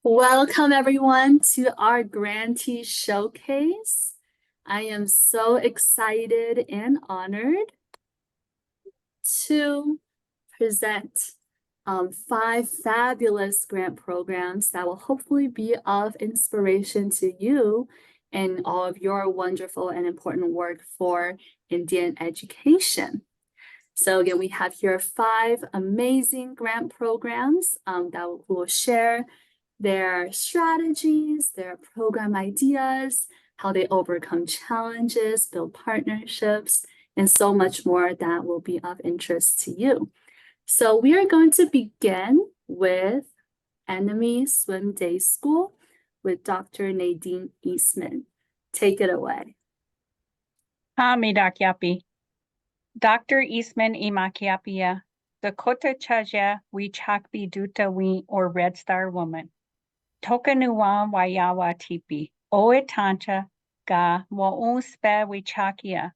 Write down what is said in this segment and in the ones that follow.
Welcome everyone to our Grantee Showcase. I am so excited and honored to present five fabulous grant programs that will hopefully be of inspiration to you in all of your wonderful and important work for Indian education. So again, we have here five amazing grant programs that will share their strategies, their program ideas, how they overcome challenges, build partnerships, and so much more that will be of interest to you. So we are going to begin with Enemy Swim Day School with Dr. Nadine Eastman. Take it away. Midakyapi. Dr. Eastman Imakiapia, Dakota Chaja Wichakbi Duta Wi or Red Star Woman. Tokanuwa Wayawa Tipi, Oetancha Ga Wauspe Wichakia.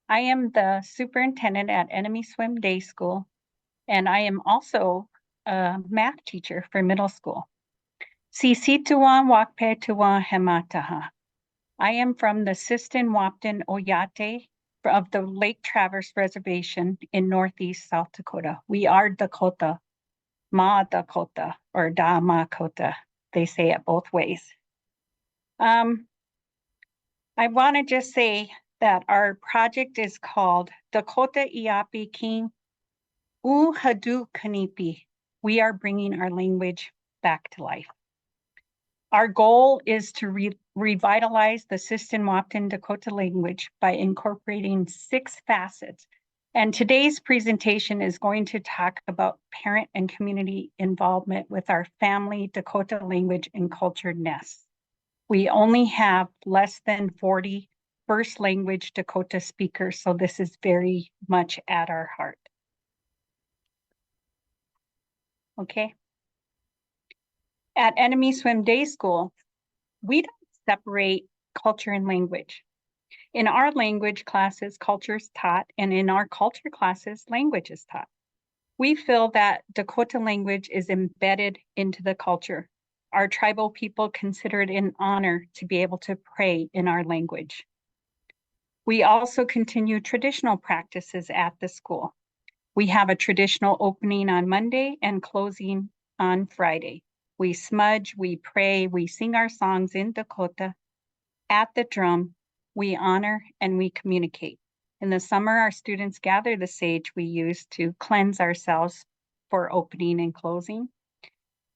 I am the superintendent at Enemy Swim Day School, and I am also a math teacher for middle school. Sisituan Wakpe Tuwan Hemataha. I am from the Sistan Wapton Oyate of the Lake Traverse Reservation in Northeast South Dakota. We are Dakota, Ma Dakota, or Da Ma Kota. They say it both ways. I want to just say that our project is called Dakota Iapi King U Hadu Kanipi. We are bringing our language back to life. Our goal is to revitalize the Sistan-Wapton Dakota language by incorporating 6 facets. And today's presentation is going to talk about parent and community involvement with our family Dakota language and culture nests. We only have less than 40 first language Dakota speakers, so this is very much at our heart. Okay. At Enemy Swim Day School, we don't separate culture and language. In our language classes, culture is taught, and in our culture classes, language is taught. We feel that Dakota language is embedded into the culture. Our tribal people consider it an honor to be able to pray in our language. We also continue traditional practices at the school. We have a traditional opening on Monday and closing on Friday. We smudge, we pray, we sing our songs in Dakota. At the drum, we honor and we communicate. In the summer, our students gather the sage we use to cleanse ourselves for opening and closing.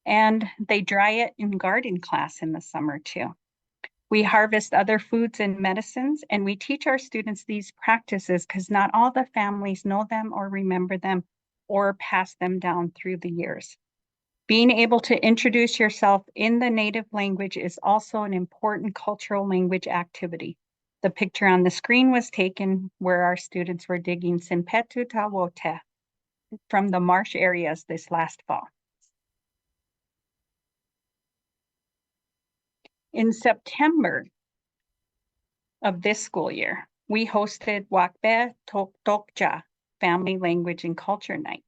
And they dry it in garden class in the summer too. We harvest other foods and medicines, and we teach our students these practices because not all the families know them or remember them or pass them down through the years. Being able to introduce yourself in the native language is also an important cultural language activity. The picture on the screen was taken where our students were digging Simpetu Tawote from the marsh areas this last fall. In September of this school year, we hosted Wakbe Tokja Family Language and Culture Night.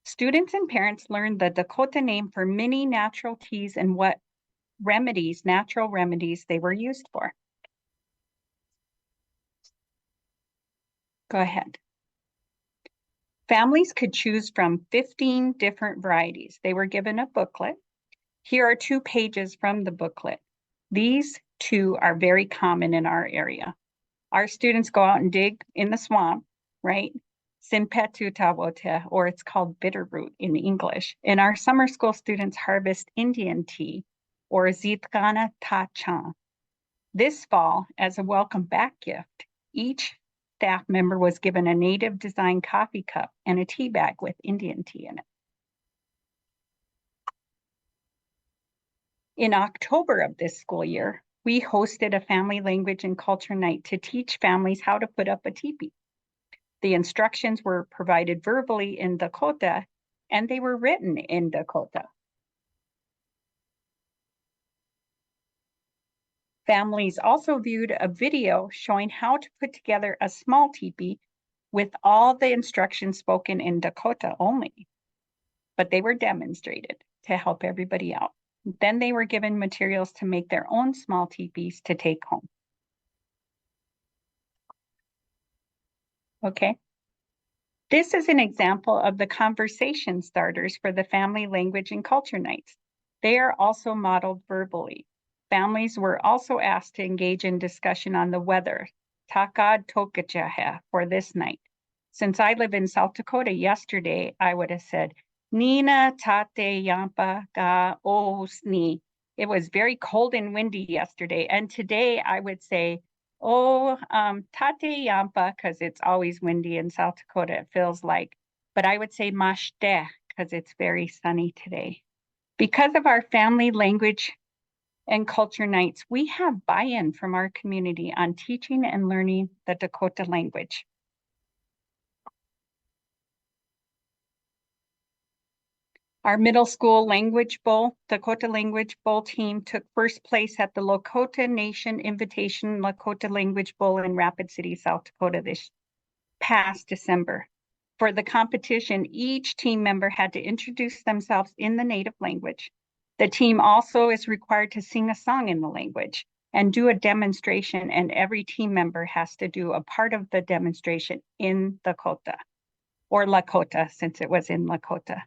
Students and parents learned the Dakota name for many natural teas and what natural remedies they were used for. Go ahead. Families could choose from 15 different varieties. They were given a booklet. Here are 2 pages from the booklet. These 2 are very common in our area. Our students go out and dig in the swamp, right? Simpetu Tawote, or it's called bitterroot in English. And our summer school students harvest Indian tea, or Zitkana Tachan. This fall, as a welcome back gift, each staff member was given a native design coffee cup and a tea bag with Indian tea in it. In October of this school year, we hosted a family language and culture night to teach families how to put up a teepee. The instructions were provided verbally in Dakota, and they were written in Dakota. Families also viewed a video showing how to put together a small teepee with all the instructions spoken in Dakota only, but they were demonstrated to help everybody out. Then they were given materials to make their own small teepees to take home. Okay. This is an example of the conversation starters for the Family Language and Culture Nights. They are also modeled verbally. Families were also asked to engage in discussion on the weather, Takad Tokachaha, for this night. Since I live in South Dakota, yesterday I would have said, Nina tate yampa ga osni. It was very cold and windy yesterday. And today I would say, tate yampa, because it's always windy in South Dakota, it feels like. But I would say mashte, because it's very sunny today. Because of our family language and culture nights, we have buy-in from our community on teaching and learning the Dakota language. Our middle school language bowl, Dakota Language Bowl team took first place at the Lakota Nation Invitation Lakota Language Bowl in Rapid City, South Dakota this past December. For the competition, each team member had to introduce themselves in the native language. The team also is required to sing a song in the language and do a demonstration, and every team member has to do a part of the demonstration in Dakota, or Lakota, since it was in Lakota.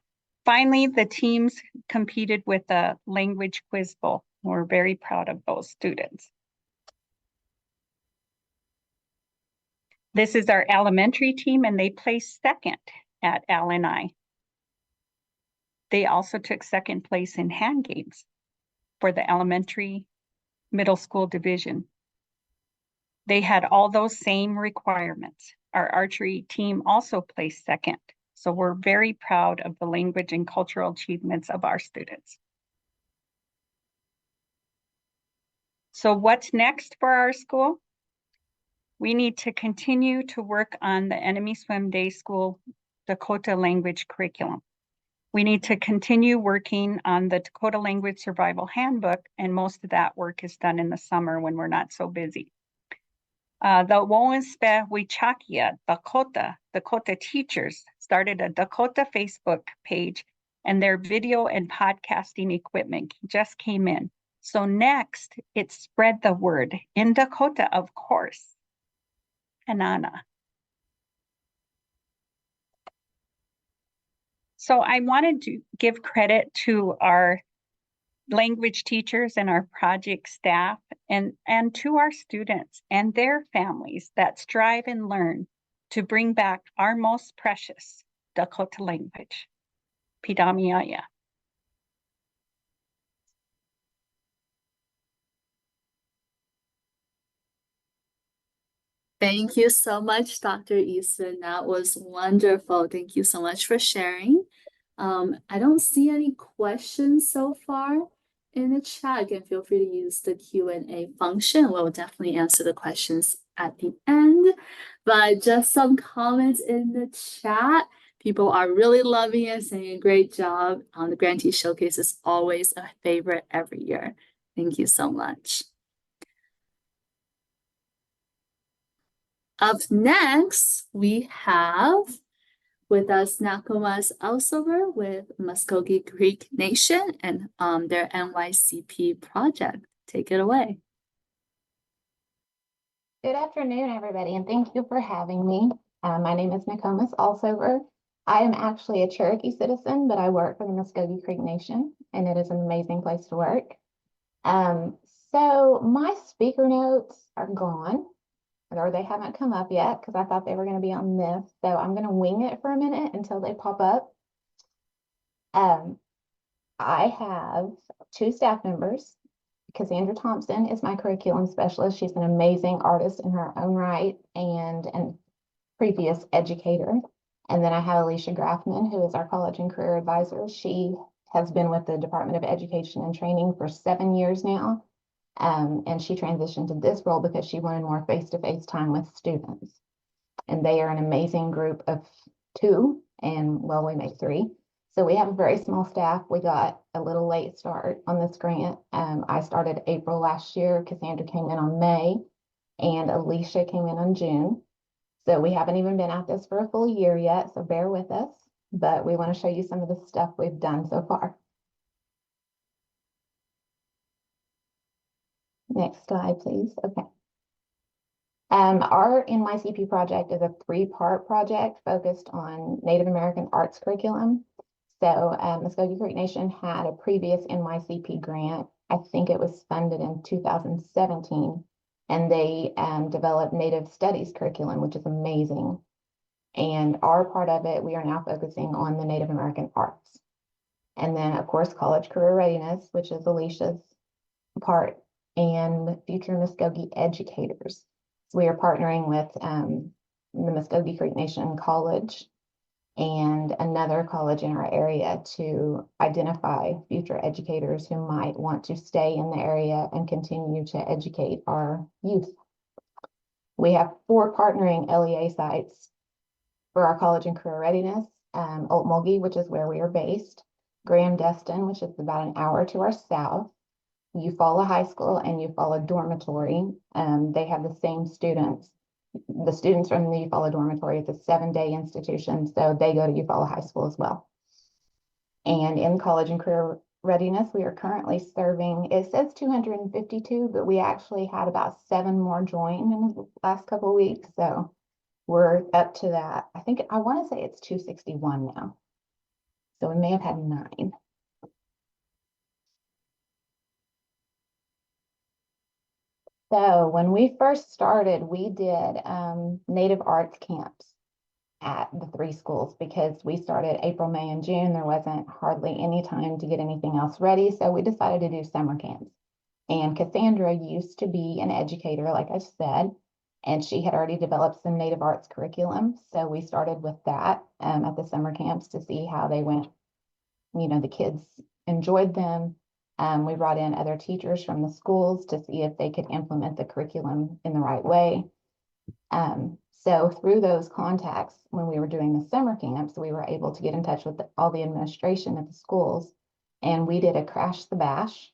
Finally, the teams competed with the language quiz bowl. We're very proud of those students. This is our elementary team, and they placed second at LNI. They also took second place in hand games for the elementary middle school division. They had all those same requirements. Our archery team also placed second. So we're very proud of the language and cultural achievements of our students. So what's next for our school? We need to continue to work on the Enemy Swim Day School Dakota language curriculum. We need to continue working on the Dakota Language Survival Handbook, and most of that work is done in the summer when we're not so busy. The Woenspe Wichakia Dakota teachers started a Dakota Facebook page, and their video and podcasting equipment just came in. So next, it's spread the word in Dakota, of course. Hanana. So I wanted to give credit to our language teachers and our project staff and to our students and their families that strive and learn to bring back our most precious Dakota language. Pidamiaya. Thank you so much, Dr. Easton. That was wonderful. Thank you so much for sharing. I don't see any questions so far in the chat. Again, feel free to use the Q&A function. We'll definitely answer the questions at the end. But just some comments in the chat. People are really loving it, saying a great job. The Grantee Showcase is always a favorite every year. Thank you so much. Up next, we have with us Nakumas Elsover with Muskogee Creek Nation and their NYCP project. Take it away. Good afternoon, everybody, and thank you for having me. My name is Nakumas Elsover. I am actually a Cherokee citizen, but I work for the Muskogee Creek Nation, and it is an amazing place to work. So my speaker notes are gone, or they haven't come up yet because I thought they were going to be on this. So I'm going to wing it for a minute until they pop up. I have 2 staff members. Cassandra Thompson is my curriculum specialist. She's an amazing artist in her own right and a previous educator. And then I have Alicia Grafman, who is our college and career advisor. She has been with the Department of Education and Training for 7 years now. And she transitioned to this role because she wanted more face-to-face time with students. And they are an amazing group of 2, and well, we make 3. So we have a very small staff. We got a little late start on this grant. I started April last year. Cassandra came in on May, and Alicia came in on June. So we haven't even been at this for a full year yet, so bear with us. But we want to show you some of the stuff we've done so far. Next slide, please. Okay. Our NYCP project is a 3-part project focused on Native American arts curriculum. So Muskogee Creek Nation had a previous NYCP grant. I think it was funded in 2017, and they developed Native Studies curriculum, which is amazing. And our part of it, we are now focusing on the Native American arts. And then, of course, college career readiness, which is Alicia's part, and future Muskogee educators. So we are partnering with the Muskogee Creek Nation College and another college in our area to identify future educators who might want to stay in the area and continue to educate our youth. We have 4 partnering LEA sites for our college and career readiness. Mulgee, which is where we are based, Graham Destin, which is about an hour to our south, Eufaula High School, and Eufaula Dormitory. They have the same students. The students from the Eufaula Dormitory, it's a 7-day institution, so they go to Eufaula High School as well. And in college and career readiness, we are currently serving, it says 252, but we actually had about 7 more join in the last couple of weeks. So we're up to that. I want to say it's 261 now. So we may have had 9. So when we first started, we did Native arts camps at the 3 schools because we started April, May, and June. There wasn't hardly any time to get anything else ready. So we decided to do summer camps. And Cassandra used to be an educator, like I said, and she had already developed some Native arts curriculum. So we started with that at the summer camps to see how they went. The kids enjoyed them. We brought in other teachers from the schools to see if they could implement the curriculum in the right way. So through those contacts, when we were doing the summer camps, we were able to get in touch with all the administration at the schools, and we did a Crash the Bash.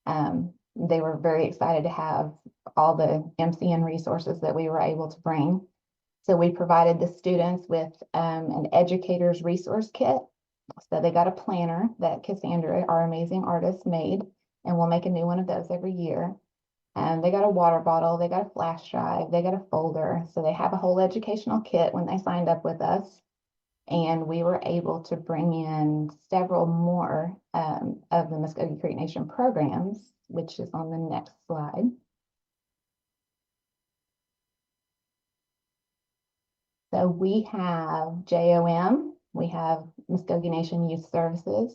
They were very excited to have all the MCN resources that we were able to bring. So we provided the students with an educator's resource kit. So they got a planner that Cassandra, our amazing artist, made, and we'll make a new one of those every year. And they got a water bottle, they got a flash drive, they got a folder. So they have a whole educational kit when they signed up with us. And we were able to bring in several more of the Muskogee Creek Nation programs, which is on the next slide. So we have JOM, we have Muskogee Nation Youth Services,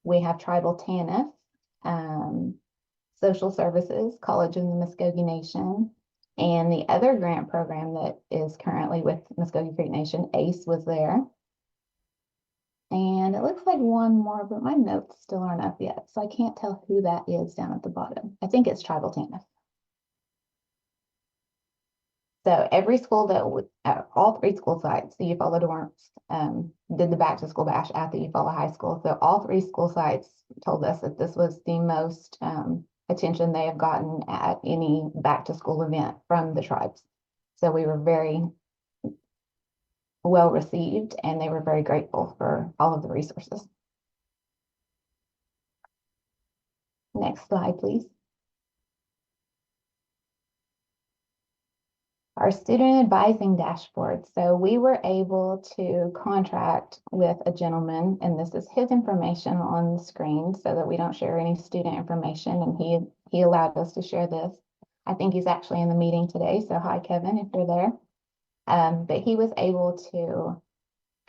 we have Tribal TANF, Social Services, College in the Muskogee Nation, and the other grant program that is currently with Muskogee Creek Nation, ACE, was there. And it looks like one more, but my notes still aren't up yet, so I can't tell who that is down at the bottom. I think it's Tribal TANF. So every school that would, all 3 school sites, the Eufaula dorms, did the back to school bash at the Eufaula High School. So all 3 school sites told us that this was the most attention they have gotten at any back to school event from the tribes. So we were very well received, and they were very grateful for all of the resources. Next slide, please. Our student advising dashboard. So we were able to contract with a gentleman, and this is his information on the screen so that we don't share any student information, and he allowed us to share this. I think he's actually in the meeting today, so hi Kevin if you're there. But he was able to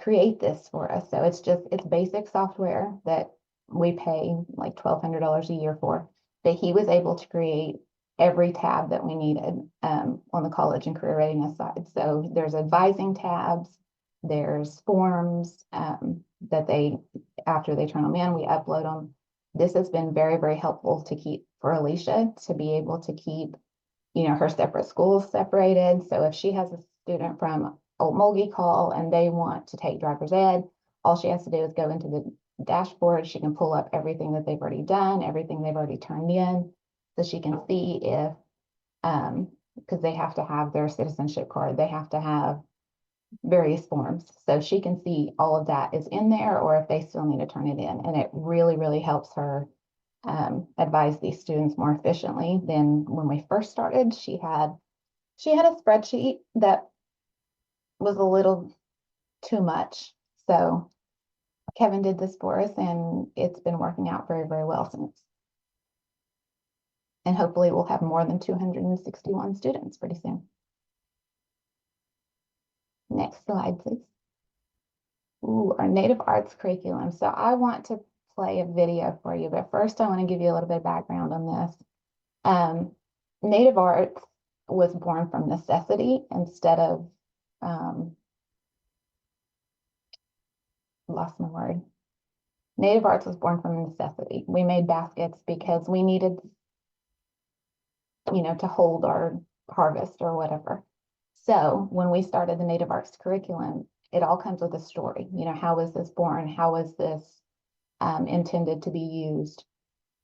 create this for us. So it's basic software that we pay like $1,200 a year for, that he was able to create every tab that we needed on the college and career readiness side. So there's advising tabs, there's forms that they, after they turn them in, we upload them. This has been very, very helpful to keep for Alicia to be able to keep, her separate schools separated. So if she has a student from Old Mulgee call and they want to take driver's ed, all she has to do is go into the dashboard. She can pull up everything that they've already done, everything they've already turned in. So she can see if, because they have to have their citizenship card, they have to have various forms. So she can see all of that is in there, or if they still need to turn it in. And it really, really helps her advise these students more efficiently. Then when we first started, she had a spreadsheet that was a little too much. So Kevin did this for us, and it's been working out very, very well since. And hopefully we'll have more than 261 students pretty soon. Next slide, please. Ooh, our Native Arts curriculum. So I want to play a video for you, but first I want to give you a little bit of background on this. Native Arts was born from necessity instead of, lost my word. Native Arts was born from necessity. We made baskets because we needed, to hold our harvest or whatever. So when we started the Native Arts curriculum, it all comes with a story. How was this born? How was this intended to be used?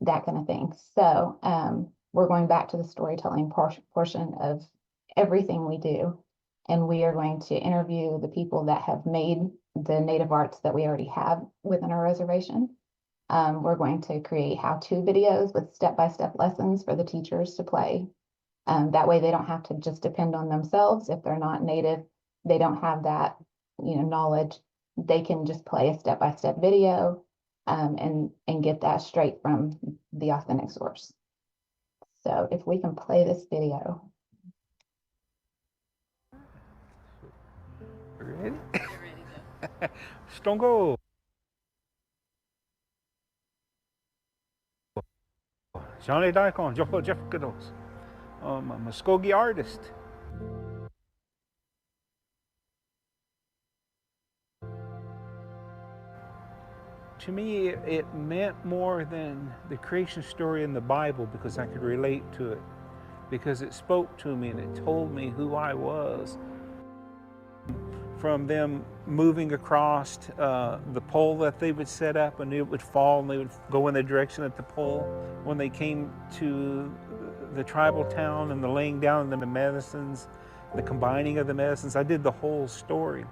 That kind of thing. So we're going back to the storytelling portion of everything we do. And we are going to interview the people that have made the Native arts that we already have within our reservation. We're going to create how-to videos with step-by-step lessons for the teachers to play. That way they don't have to just depend on themselves. If they're not Native, they don't have that, knowledge. They can just play a step-by-step video and get that straight from the authentic source. So if we can play this video. Ready? Stongo. Johnny Daikon, Joko Jeff Goodos. I'm a Muskogee artist. To me, it meant more than the creation story in the Bible because I could relate to it, because it spoke to me and it told me who I was. From them moving across the pole that they would set up, and it would fall and they would go in the direction of the pole. When they came to the tribal town and the laying down of the medicines, the combining of the medicines, I did the whole story.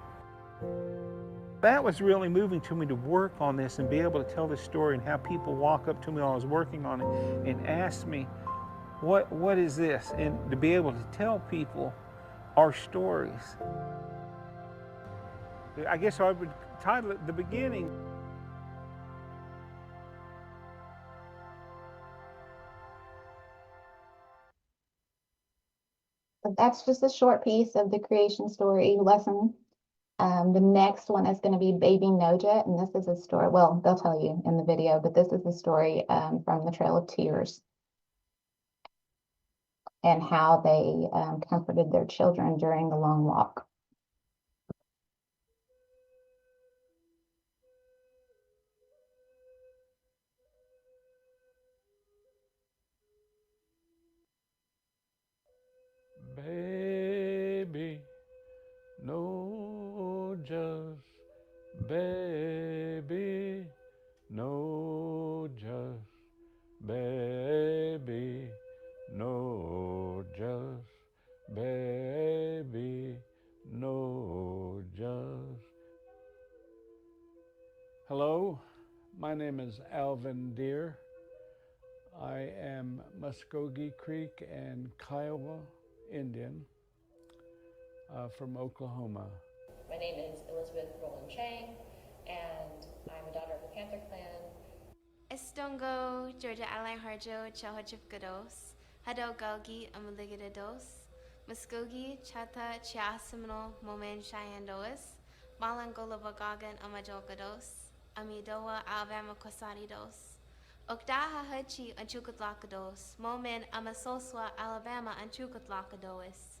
That was really moving to me, to work on this and be able to tell this story and have people walk up to me while I was working on it and ask me, what is this? And to be able to tell people our stories. I guess I would title it The Beginning. But that's just a short piece of the creation story lesson. The next one is going to be Baby Noja, and this is a story, well, they'll tell you in the video, but this is a story from the Trail of Tears and how they comforted their children during the long walk. Baby, no, just baby, no, just baby, no, just baby, no, just. Hello, my name is Alvin Deere. I am Muskogee Creek and Kiowa Indian from Oklahoma. My name is Elizabeth Roland Chang, and I'm a daughter of the Panther Clan. Estongo, Georgia Align Harjo, Chahochipkados, Hado Galgi, Amaligidados, Muskogee, Chata, Chiasimino, Momen Shayandoas, Malangola Vagagan, Amajolgados, Amidoa, Alabama Cosanidos, Okdaha Hachi, Anchukatlakados, Momen Amasoswa, Alabama, Anchukatlakadois,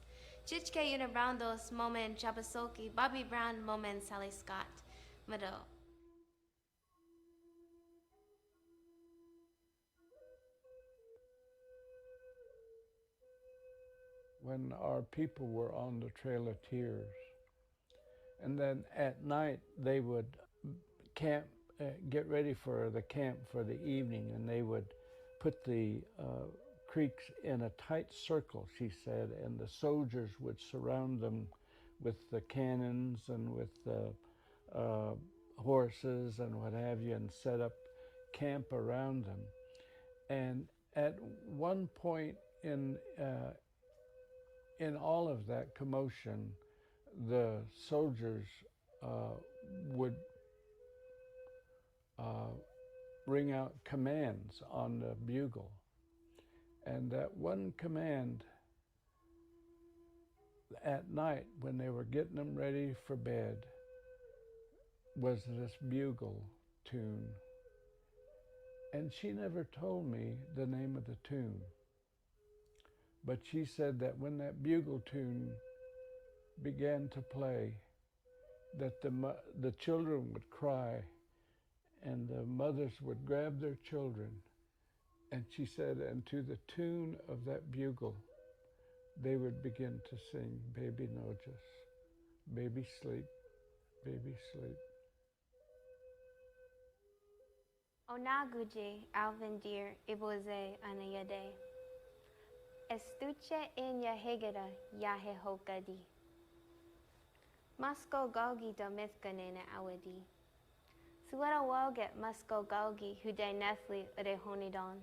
Chichke Unibrandos, Momen Chabasoki, Bobby Brown, Momen Sally Scott, Mado. When our people were on the Trail of Tears, and then at night they would camp, get ready for the camp for the evening, and they would put the creeks in a tight circle, she said, and the soldiers would surround them with the cannons and with the horses and what have you, and set up camp around them. And at one point in all of that commotion, the soldiers would ring out commands on the bugle. And that one command at night when they were getting them ready for bed was this bugle tune. And she never told me the name of the tune. But she said that when that bugle tune began to play, that the children would cry and the mothers would grab their children. And she said, and to the tune of that bugle, they would begin to sing, Baby Nojas, baby sleep, baby sleep. Onaguje Alvin Deer Iboze Anayade. Estuche in Yahegada Yahe Hokadi. Musko Gogi Domithkanena Awadi. Suera Woget Musko Gogi Hude Nethli Ade Honidon.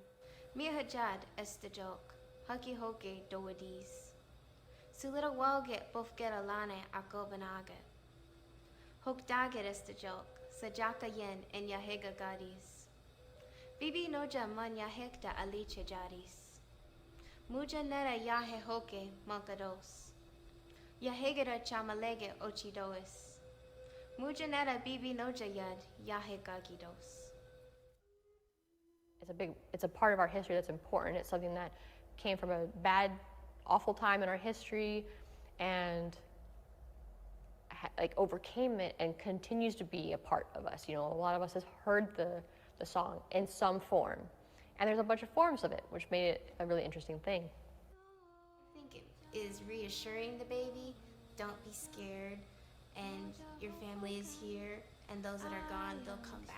Mihajad Estajok. Hucky Hoke Doadis. Sulita Woget Bofget Alane Akobanaga. Hokdaget Estajok. Sajaka Yen and Yahega Gadis. Bibi Noja Man Yahekta Aliche Jadis. Muja Nera Yahe Hoke Mankados. Yahegera Chamalege Ochidois. Muja Nera Bibi Noja Yad Yahe Gagidos. It's a part of our history that's important. It's something that came from a bad, awful time in our history and like overcame it and continues to be a part of us. You know, a lot of us has heard the song in some form. And there's a bunch of forms of it, which made it a really interesting thing. I think it is reassuring the baby, don't be scared, and your family is here, and those that are gone, they'll come back.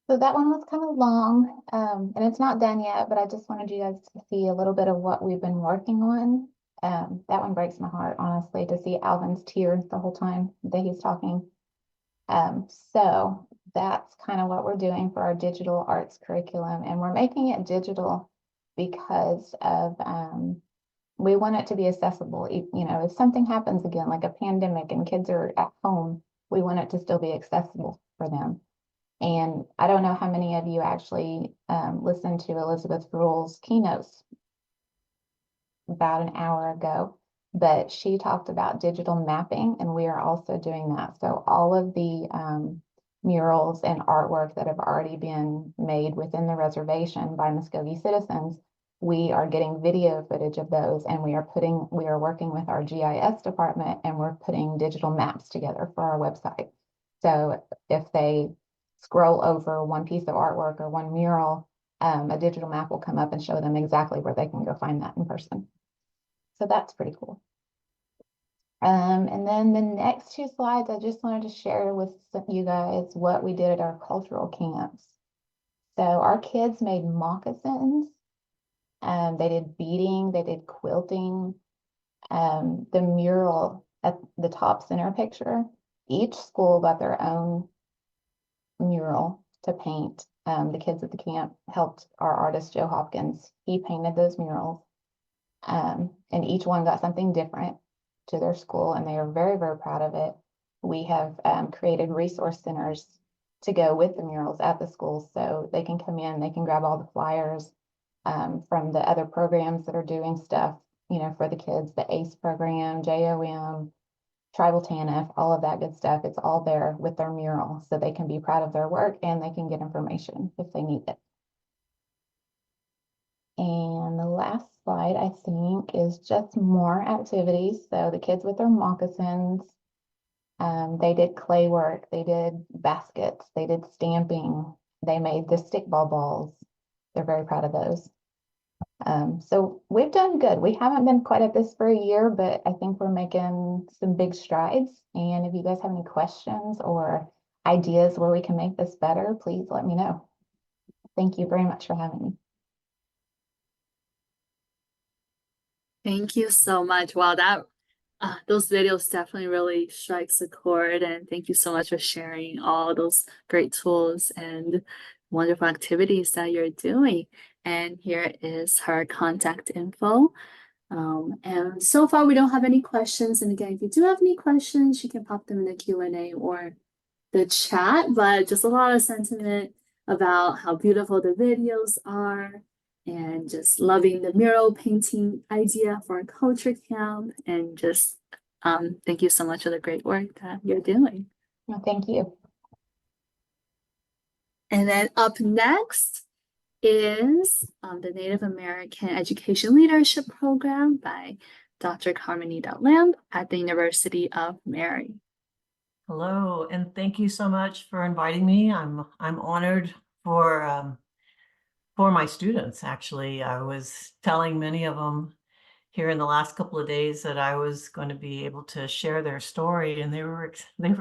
So that one was kind of long, and it's not done yet, but I just wanted you guys to see a little bit of what we've been working on. That one breaks my heart, honestly, to see Alvin's tears the whole time that he's talking. So that's kind of what we're doing for our digital arts curriculum, and we're making it digital because of we want it to be accessible. You know, if something happens again, like a pandemic and kids are at home, we want it to still be accessible for them. And I don't know how many of you actually listened to Elizabeth Rule's keynotes about an hour ago, but she talked about digital mapping, and we are also doing that. So all of the murals and artwork that have already been made within the reservation by Muskogee citizens, we are getting video footage of those, and we are working with our GIS department, and we're putting digital maps together for our website. So if they scroll over one piece of artwork or one mural, a digital map will come up and show them exactly where they can go find that in person. So that's pretty cool. And then the next two slides, I just wanted to share with you guys what we did at our cultural camps. So our kids made moccasins. They did beading, they did quilting. The mural at the top center picture, each school got their own mural to paint. The kids at the camp helped our artist, Joe Hopkins. He painted those murals. And each one got something different to their school, and they are very, very proud of it. We have created resource centers to go with the murals at the schools, so they can come in, they can grab all the flyers from the other programs that are doing stuff, you know, for the kids, the ACE program, JOM, Tribal TANF, all of that good stuff. It's all there with their mural, so they can be proud of their work and they can get information if they need it. And the last slide, I think, is just more activities. So the kids with their moccasins, they did clay work, they did baskets, they did stamping, they made the stickball balls. They're very proud of those. So we've done good. We haven't been quite at this for a year, but I think we're making some big strides. And if you guys have any questions or ideas where we can make this better, please let me know. Thank you very much for having me. Thank you so much. Wow, those videos definitely really strikes a chord, and thank you so much for sharing all those great tools and wonderful activities that you're doing. And here is her contact info. And so far we don't have any questions. And again, if you do have any questions, you can pop them in the Q&A or the chat, but just a lot of sentiment about how beautiful the videos are and just loving the mural painting idea for a culture camp, and just thank you so much for the great work that you're doing. Well, thank you. And then up next is the Native American Education Leadership Program by Dr. Carmenita Lamb at the University of Mary. Hello, and thank you so much for inviting me. I'm honored for my students. Actually, I was telling many of them here in the last couple of days that I was going to be able to share their story, and they were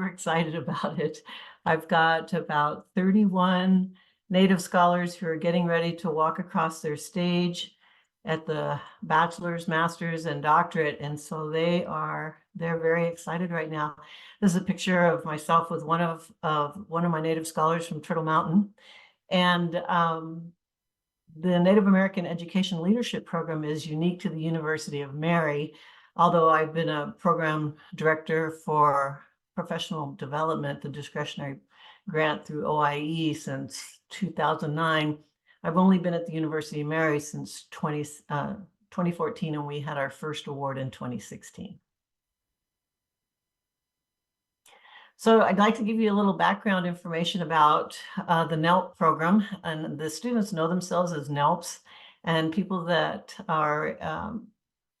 excited about it. I've got about 31 Native scholars who are getting ready to walk across their stage at the bachelor's, master's, and doctorate, and so they're very excited right now. This is a picture of myself with one of my Native scholars from Turtle Mountain, and the Native American Education Leadership Program is unique to the University of Mary. Although I've been a program director for professional development, the discretionary grant through OIE since 2009, I've only been at the University of Mary since 2014, and we had our first award in 2016. So I'd like to give you a little background information about the NELP program. And the students know themselves as NELPs, and people that are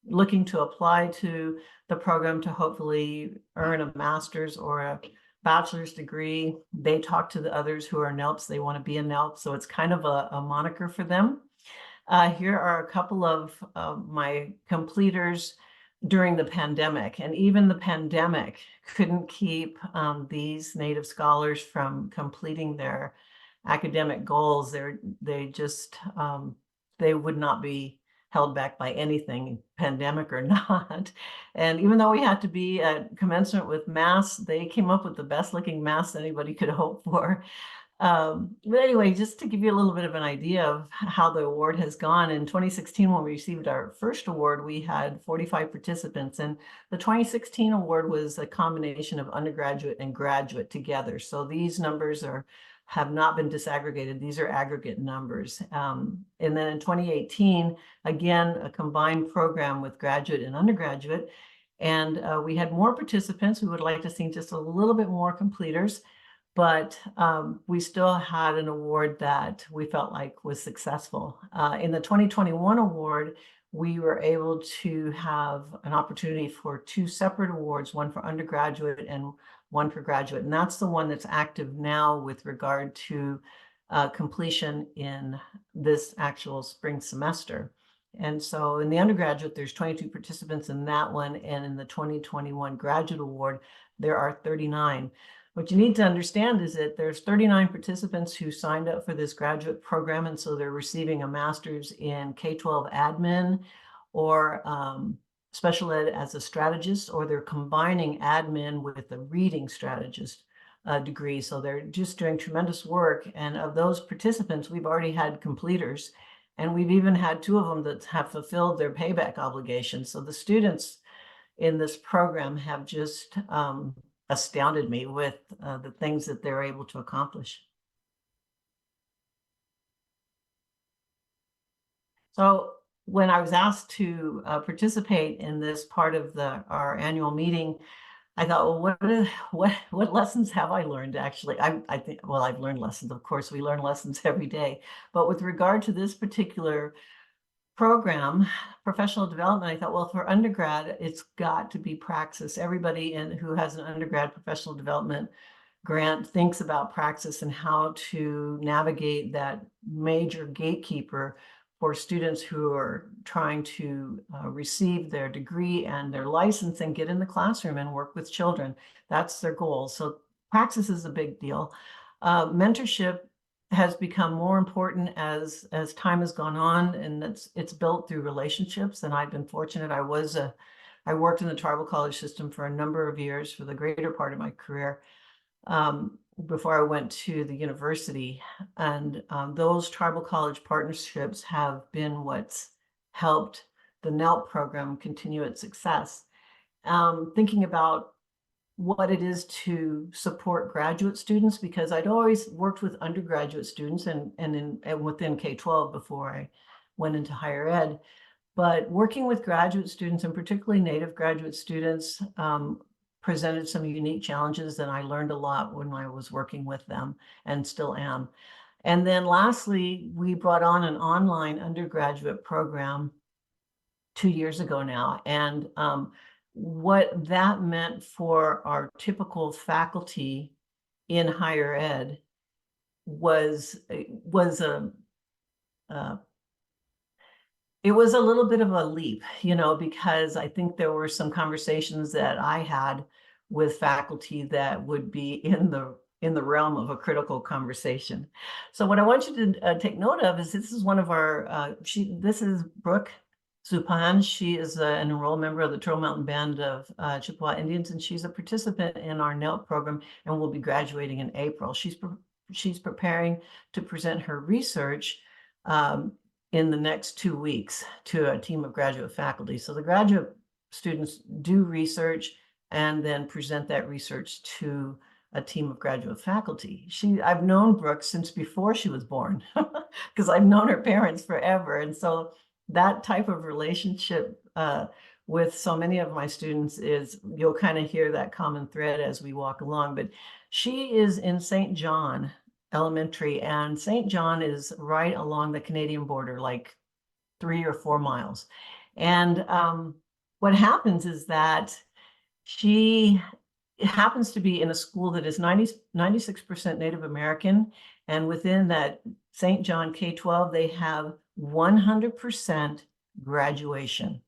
looking to apply to the program to hopefully earn a master's or a bachelor's degree, they talk to the others who are NELPs. They want to be a NELP, so it's kind of a moniker for them. Here are a couple of my completers during the pandemic, and even the pandemic couldn't keep these Native scholars from completing their academic goals. They would not be held back by anything, pandemic or not. And even though we had to be commensurate with masks, they came up with the best looking masks anybody could hope for. But anyway, just to give you a little bit of an idea of how the award has gone, in 2016, when we received our first award, we had 45 participants, and the 2016 award was a combination of undergraduate and graduate together. So these numbers have not been disaggregated. These are aggregate numbers. And then in 2018, again, a combined program with graduate and undergraduate. And we had more participants. We would like to see just a little bit more completers, but we still had an award that we felt like was successful. In the 2021 award, we were able to have an opportunity for 2 separate awards, one for undergraduate and one for graduate. And that's the one that's active now with regard to completion in this actual spring semester. And so in the undergraduate, there's 22 participants in that one. And in the 2021 graduate award, there are 39. What you need to understand is that there's 39 participants who signed up for this graduate program, and so they're receiving a master's in K-12 admin or special ed as a strategist, or they're combining admin with a reading strategist degree. So they're just doing tremendous work. And of those participants, we've already had completers, and we've even had 2 of them that have fulfilled their payback obligations. So the students in this program have just astounded me with the things that they're able to accomplish. So when I was asked to participate in this part of our annual meeting, I thought, well, what lessons have I learned? Actually, I think, well, I've learned lessons. Of course, we learn lessons every day. But with regard to this particular program, professional development, I thought, well, for undergrad, it's got to be praxis. Everybody who has an undergrad professional development grant thinks about praxis and how to navigate that major gatekeeper for students who are trying to receive their degree and their license and get in the classroom and work with children. That's their goal. So praxis is a big deal. Mentorship has become more important as time has gone on, and it's built through relationships. And I've been fortunate. I worked in the tribal college system for a number of years for the greater part of my career, before I went to the university. And those tribal college partnerships have been what's helped the NELP program continue its success. Thinking about what it is to support graduate students, because I'd always worked with undergraduate students and within K-12 before I went into higher ed. But working with graduate students, and particularly Native graduate students, presented some unique challenges, and I learned a lot when I was working with them, and still am. And then lastly, we brought on an online undergraduate program 2 years ago now. And what that meant for our typical faculty in higher ed was a it was a little bit of a leap, because I think there were some conversations that I had with faculty that would be in the realm of a critical conversation. So what I want you to take note of is this is one of our, this is Brooke Zupan. She is an enrolled member of the Turtle Mountain Band of Chippewa Indians, and she's a participant in our NELP program and will be graduating in April. She's preparing to present her research in the next 2 weeks to a team of graduate faculty. So the graduate students do research and then present that research to a team of graduate faculty. I've known Brooke since before she was born, because I've known her parents forever. And so that type of relationship with so many of my students is, you'll kind of hear that common thread as we walk along. But she is in St. John Elementary, and St. John is right along the Canadian border, like 3 or 4 miles. And what happens is that she happens to be in a school that is 96% Native American, and within that St. John K-12, they have 100% graduation.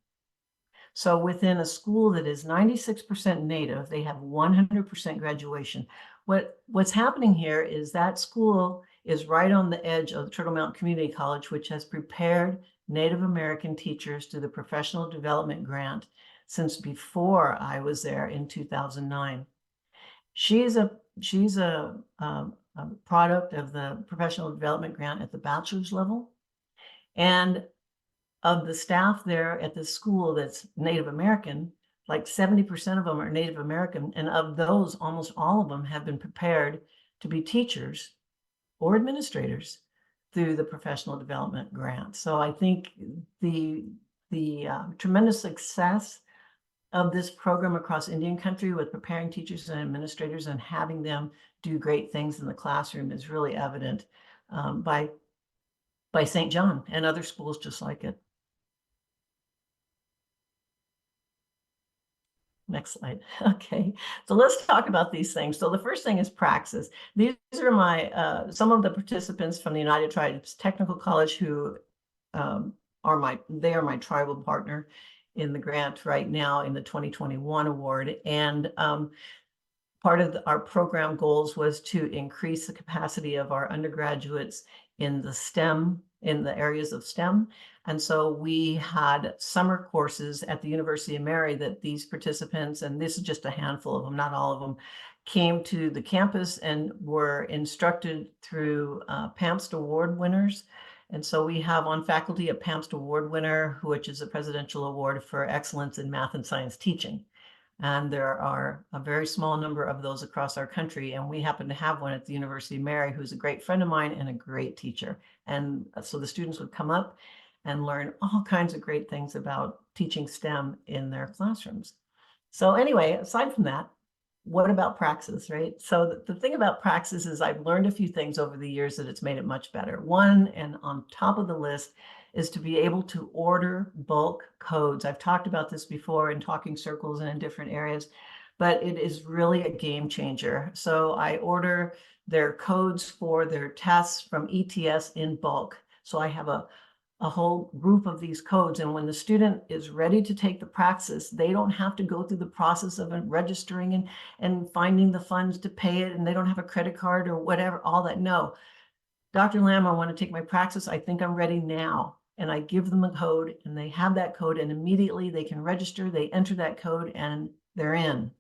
So within a school that is 96% Native, they have 100% graduation. What's happening here is that school is right on the edge of the Turtle Mountain Community College, which has prepared Native American teachers through the Professional Development Grant since before I was there in 2009. She's a product of the Professional Development Grant at the bachelor's level. And of the staff there at the school that's Native American, like 70% of them are Native American. And of those, almost all of them have been prepared to be teachers or administrators through the Professional Development Grant. So I think the tremendous success of this program across Indian country with preparing teachers and administrators and having them do great things in the classroom is really evident by St. John and other schools just like it. Next slide. Okay, so let's talk about these things. So the first thing is praxis. These are my some of the participants from the United Tribes Technical College who are my tribal partner in the grant right now in the 2021 award. And part of our program goals was to increase the capacity of our undergraduates in the areas of STEM. And so we had summer courses at the University of Mary that these participants, and this is just a handful of them, not all of them, came to the campus and were instructed through PAMST award winners. And so we have on faculty a PAMST award winner, which is a presidential award for excellence in math and science teaching. And there are a very small number of those across our country. And we happen to have one at the University of Mary, who's a great friend of mine and a great teacher. And so the students would come up and learn all kinds of great things about teaching STEM in their classrooms. So anyway, aside from that, what about praxis, right? So the thing about praxis is I've learned a few things over the years that it's made it much better. One, and on top of the list, is to be able to order bulk codes. I've talked about this before in talking circles and in different areas, but it is really a game changer. So I order their codes for their tests from ETS in bulk. So I have a whole group of these codes. And when the student is ready to take the praxis, they don't have to go through the process of registering and finding the funds to pay it. And they don't have a credit card or whatever, all that. No, Dr. Lamb, I want to take my praxis. I think I'm ready now. And I give them a code and they have that code and immediately they can register, they enter that code and they're in.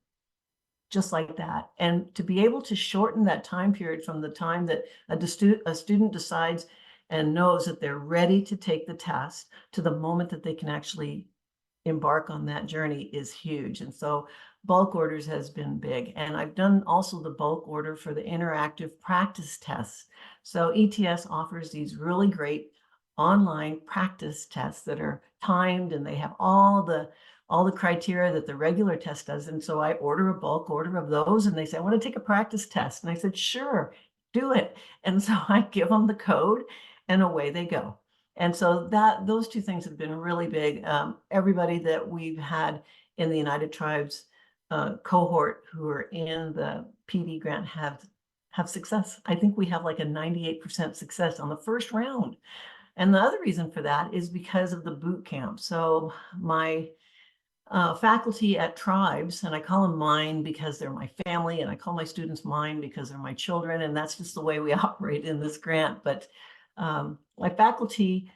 Just like that. And to be able to shorten that time period from the time that a student decides and knows that they're ready to take the test to the moment that they can actually embark on that journey is huge. And so bulk orders has been big. And I've done also the bulk order for the interactive practice tests. So ETS offers these really great online practice tests that are timed and they have all the criteria that the regular test does. And so I order a bulk order of those and they say, I want to take a practice test. And I said, sure, do it. And so I give them the code and away they go. And so those two things have been really big. Everybody that we've had in the United Tribes cohort who are in the PD grant have success. I think we have like a 98% success on the first round. And the other reason for that is because of the boot camp. So my faculty at Tribes, and I call them mine because they're my family, and I call my students mine because they're my children, and that's just the way we operate in this grant. But my faculty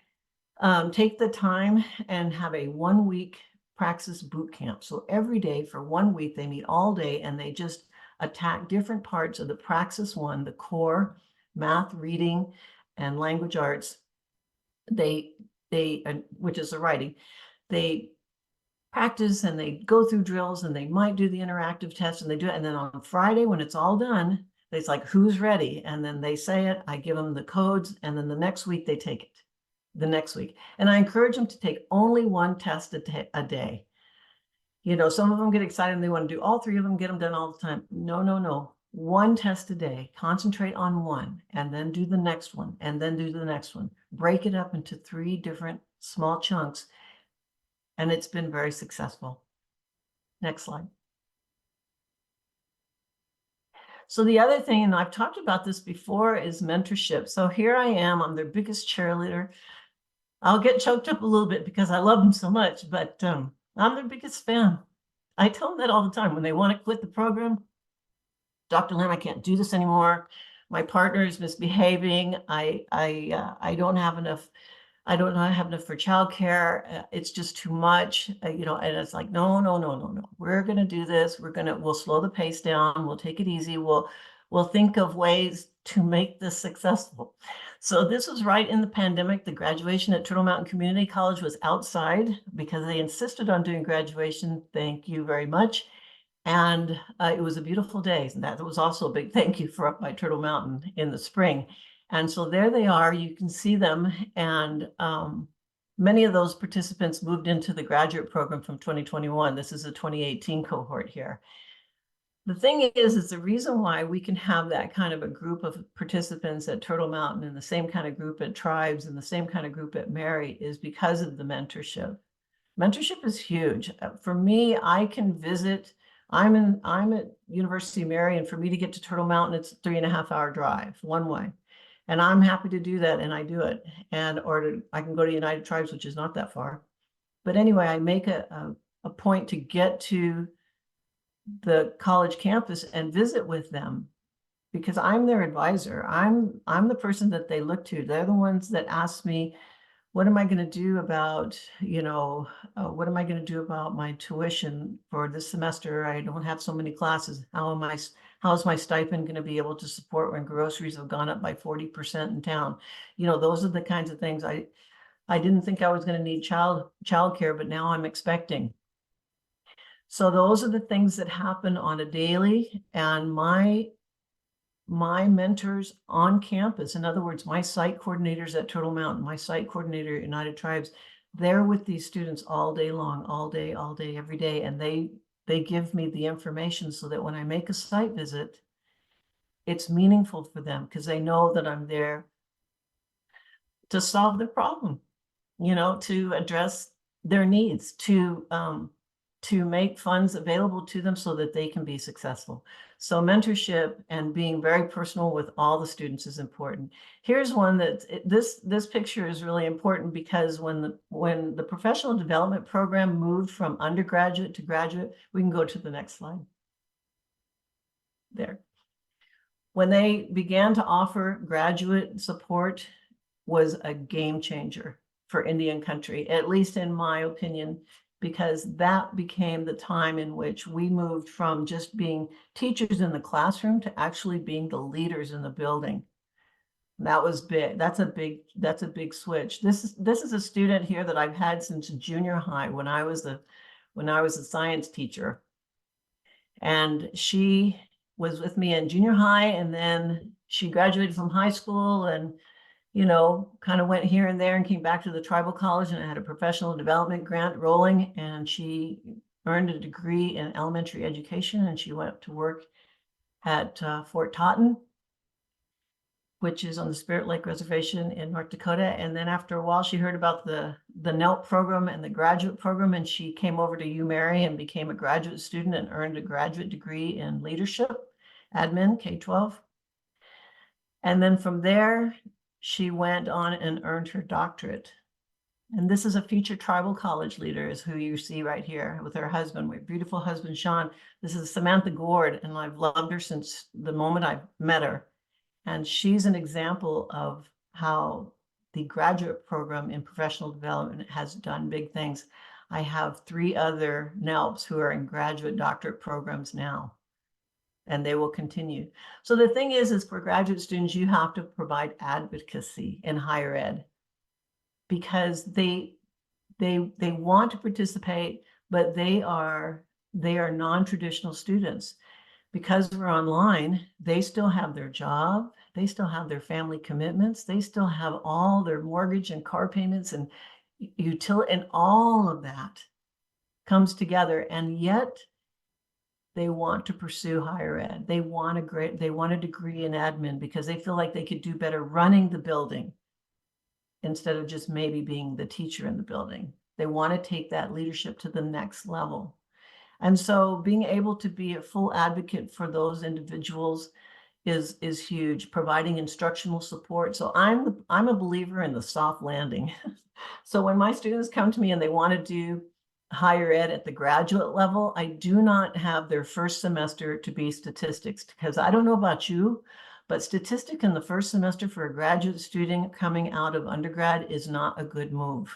take the time and have a 1-week praxis boot camp. So every day for 1 week, they meet all day and they just attack different parts of the praxis 1, the core, math, reading, and language arts. They which is the writing, they practice and they go through drills and they might do the interactive test and they do it. And then on Friday, when it's all done, it's like, who's ready? And then they say it, I give them the codes, and then the next week they take it. The next week. And I encourage them to take only 1 test a day. You know, some of them get excited and they want to do all 3 of them, get them done all the time. No, no, no. 1 test a day, concentrate on 1 and then do the next one and then do the next one. Break it up into 3 different small chunks. And it's been very successful. Next slide. So the other thing, and I've talked about this before, is mentorship. So here I am, I'm their biggest cheerleader. I'll get choked up a little bit because I love them so much, but I'm their biggest fan. I tell them that all the time when they want to quit the program. Dr. Lamb, I can't do this anymore. My partner is misbehaving. I don't have enough. I don't have enough for childcare. It's just too much, you know. And it's like, no, no, no, no, no. We're going to do this. We'll slow the pace down. We'll take it easy. We'll think of ways to make this successful. So this was right in the pandemic. The graduation at Turtle Mountain Community College was outside because they insisted on doing graduation. Thank you very much. And it was a beautiful day. And that was also a big thank you for up by Turtle Mountain in the spring. And so there they are, you can see them. And many of those participants moved into the graduate program from 2021. This is a 2018 cohort here. The thing is the reason why we can have that kind of a group of participants at Turtle Mountain and the same kind of group at Tribes and the same kind of group at Mary is because of the mentorship. Mentorship is huge. For me, I can visit, I'm at University of Mary, and for me to get to Turtle Mountain, it's a 3.5-hour drive one way. And I'm happy to do that, and I do it. And I can go to United Tribes, which is not that far. But anyway, I make a point to get to the college campus and visit with them because I'm their advisor. I'm the person that they look to. They're the ones that ask me, what am I going to do about, you know, what am I going to do about my tuition for this semester? I don't have so many classes. How is my stipend going to be able to support when groceries have gone up by 40% in town? You know, those are the kinds of things I didn't think I was going to need childcare, but now I'm expecting. So those are the things that happen on a daily, and my mentors on campus, in other words, my site coordinators at Turtle Mountain, my site coordinator at United Tribes, they're with these students all day long, all day, every day. And they give me the information so that when I make a site visit, it's meaningful for them because they know that I'm there to solve their problem. to address their needs, to make funds available to them so that they can be successful. So mentorship and being very personal with all the students is important. Here's one that this picture is really important because when the professional development program moved from undergraduate to graduate, we can go to the next slide. There. When they began to offer graduate support, was a game changer for Indian country, at least in my opinion, because that became the time in which we moved from just being teachers in the classroom to actually being the leaders in the building. That was big. That's a big switch. This is a student here that I've had since junior high when I was a science teacher. And she was with me in junior high, and then she graduated from high school and kind of went here and there and came back to the tribal college, and I had a professional development grant rolling, and she earned a degree in elementary education, and she went to work at Fort Totten, which is on the Spirit Lake Reservation in North Dakota. And then after a while, she heard about the NELP program and the graduate program, and she came over to UMary and became a graduate student and earned a graduate degree in leadership, admin, K-12. And then from there, she went on and earned her doctorate. And this is a future tribal college leader, is who you see right here with her husband, my beautiful husband, Sean. This is Samantha Gord, and I've loved her since the moment I met her. And she's an example of how the graduate program in professional development has done big things. I have 3 other NELPs who are in graduate doctorate programs now, and they will continue. So the thing is for graduate students, you have to provide advocacy in higher ed because they want to participate, but they are non-traditional students. Because we're online, they still have their job, they still have their family commitments, they still have all their mortgage and car payments and utility, and all of that comes together, and yet they want to pursue higher ed. They want a degree in admin because they feel like they could do better running the building instead of just maybe being the teacher in the building. They want to take that leadership to the next level. And so being able to be a full advocate for those individuals is huge, providing instructional support. So I'm a believer in the soft landing. So when my students come to me and they want to do higher ed at the graduate level, I do not have their first semester to be statistics, because I don't know about you, but statistics in the first semester for a graduate student coming out of undergrad is not a good move.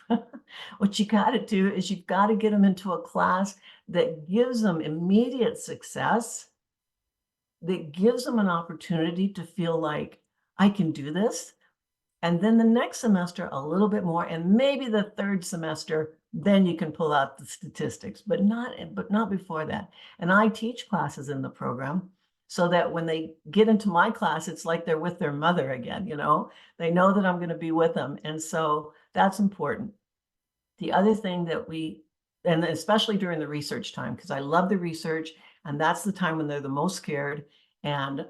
What you got to do is you've got to get them into a class that gives them immediate success, that gives them an opportunity to feel like I can do this. And then the next semester, a little bit more, and maybe the third semester, then you can pull out the statistics, but not before that. And I teach classes in the program so that when they get into my class, it's like they're with their mother again, They know that I'm going to be with them. And so that's important. The other thing that and especially during the research time, because I love the research, and that's the time when they're the most scared. And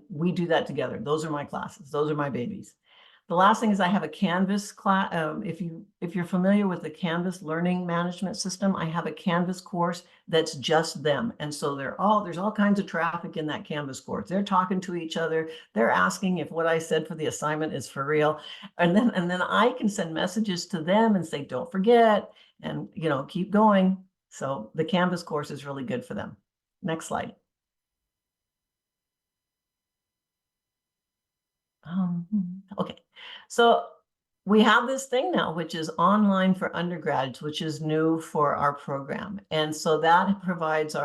we do that together. Those are my classes. Those are my babies. The last thing is I have a Canvas class. If you're familiar with the Canvas learning management system, I have a Canvas course that's just them. And so there's all kinds of traffic in that Canvas course. They're talking to each other. They're asking if what I said for the assignment is for real. And then I can send messages to them and say, don't forget, and keep going. So the Canvas course is really good for them. Next slide. Okay, so we have this thing now, which is online for undergrads, which is new for our program. And so that provides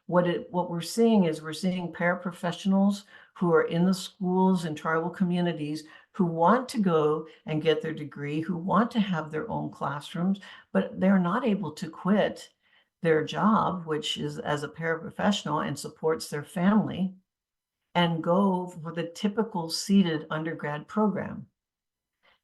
what we're seeing paraprofessionals who are in the schools and tribal communities who want to go and get their degree, who want to have their own classrooms, but they're not able to quit their job, which is as a paraprofessional and supports their family, and go for the typical seated undergrad program.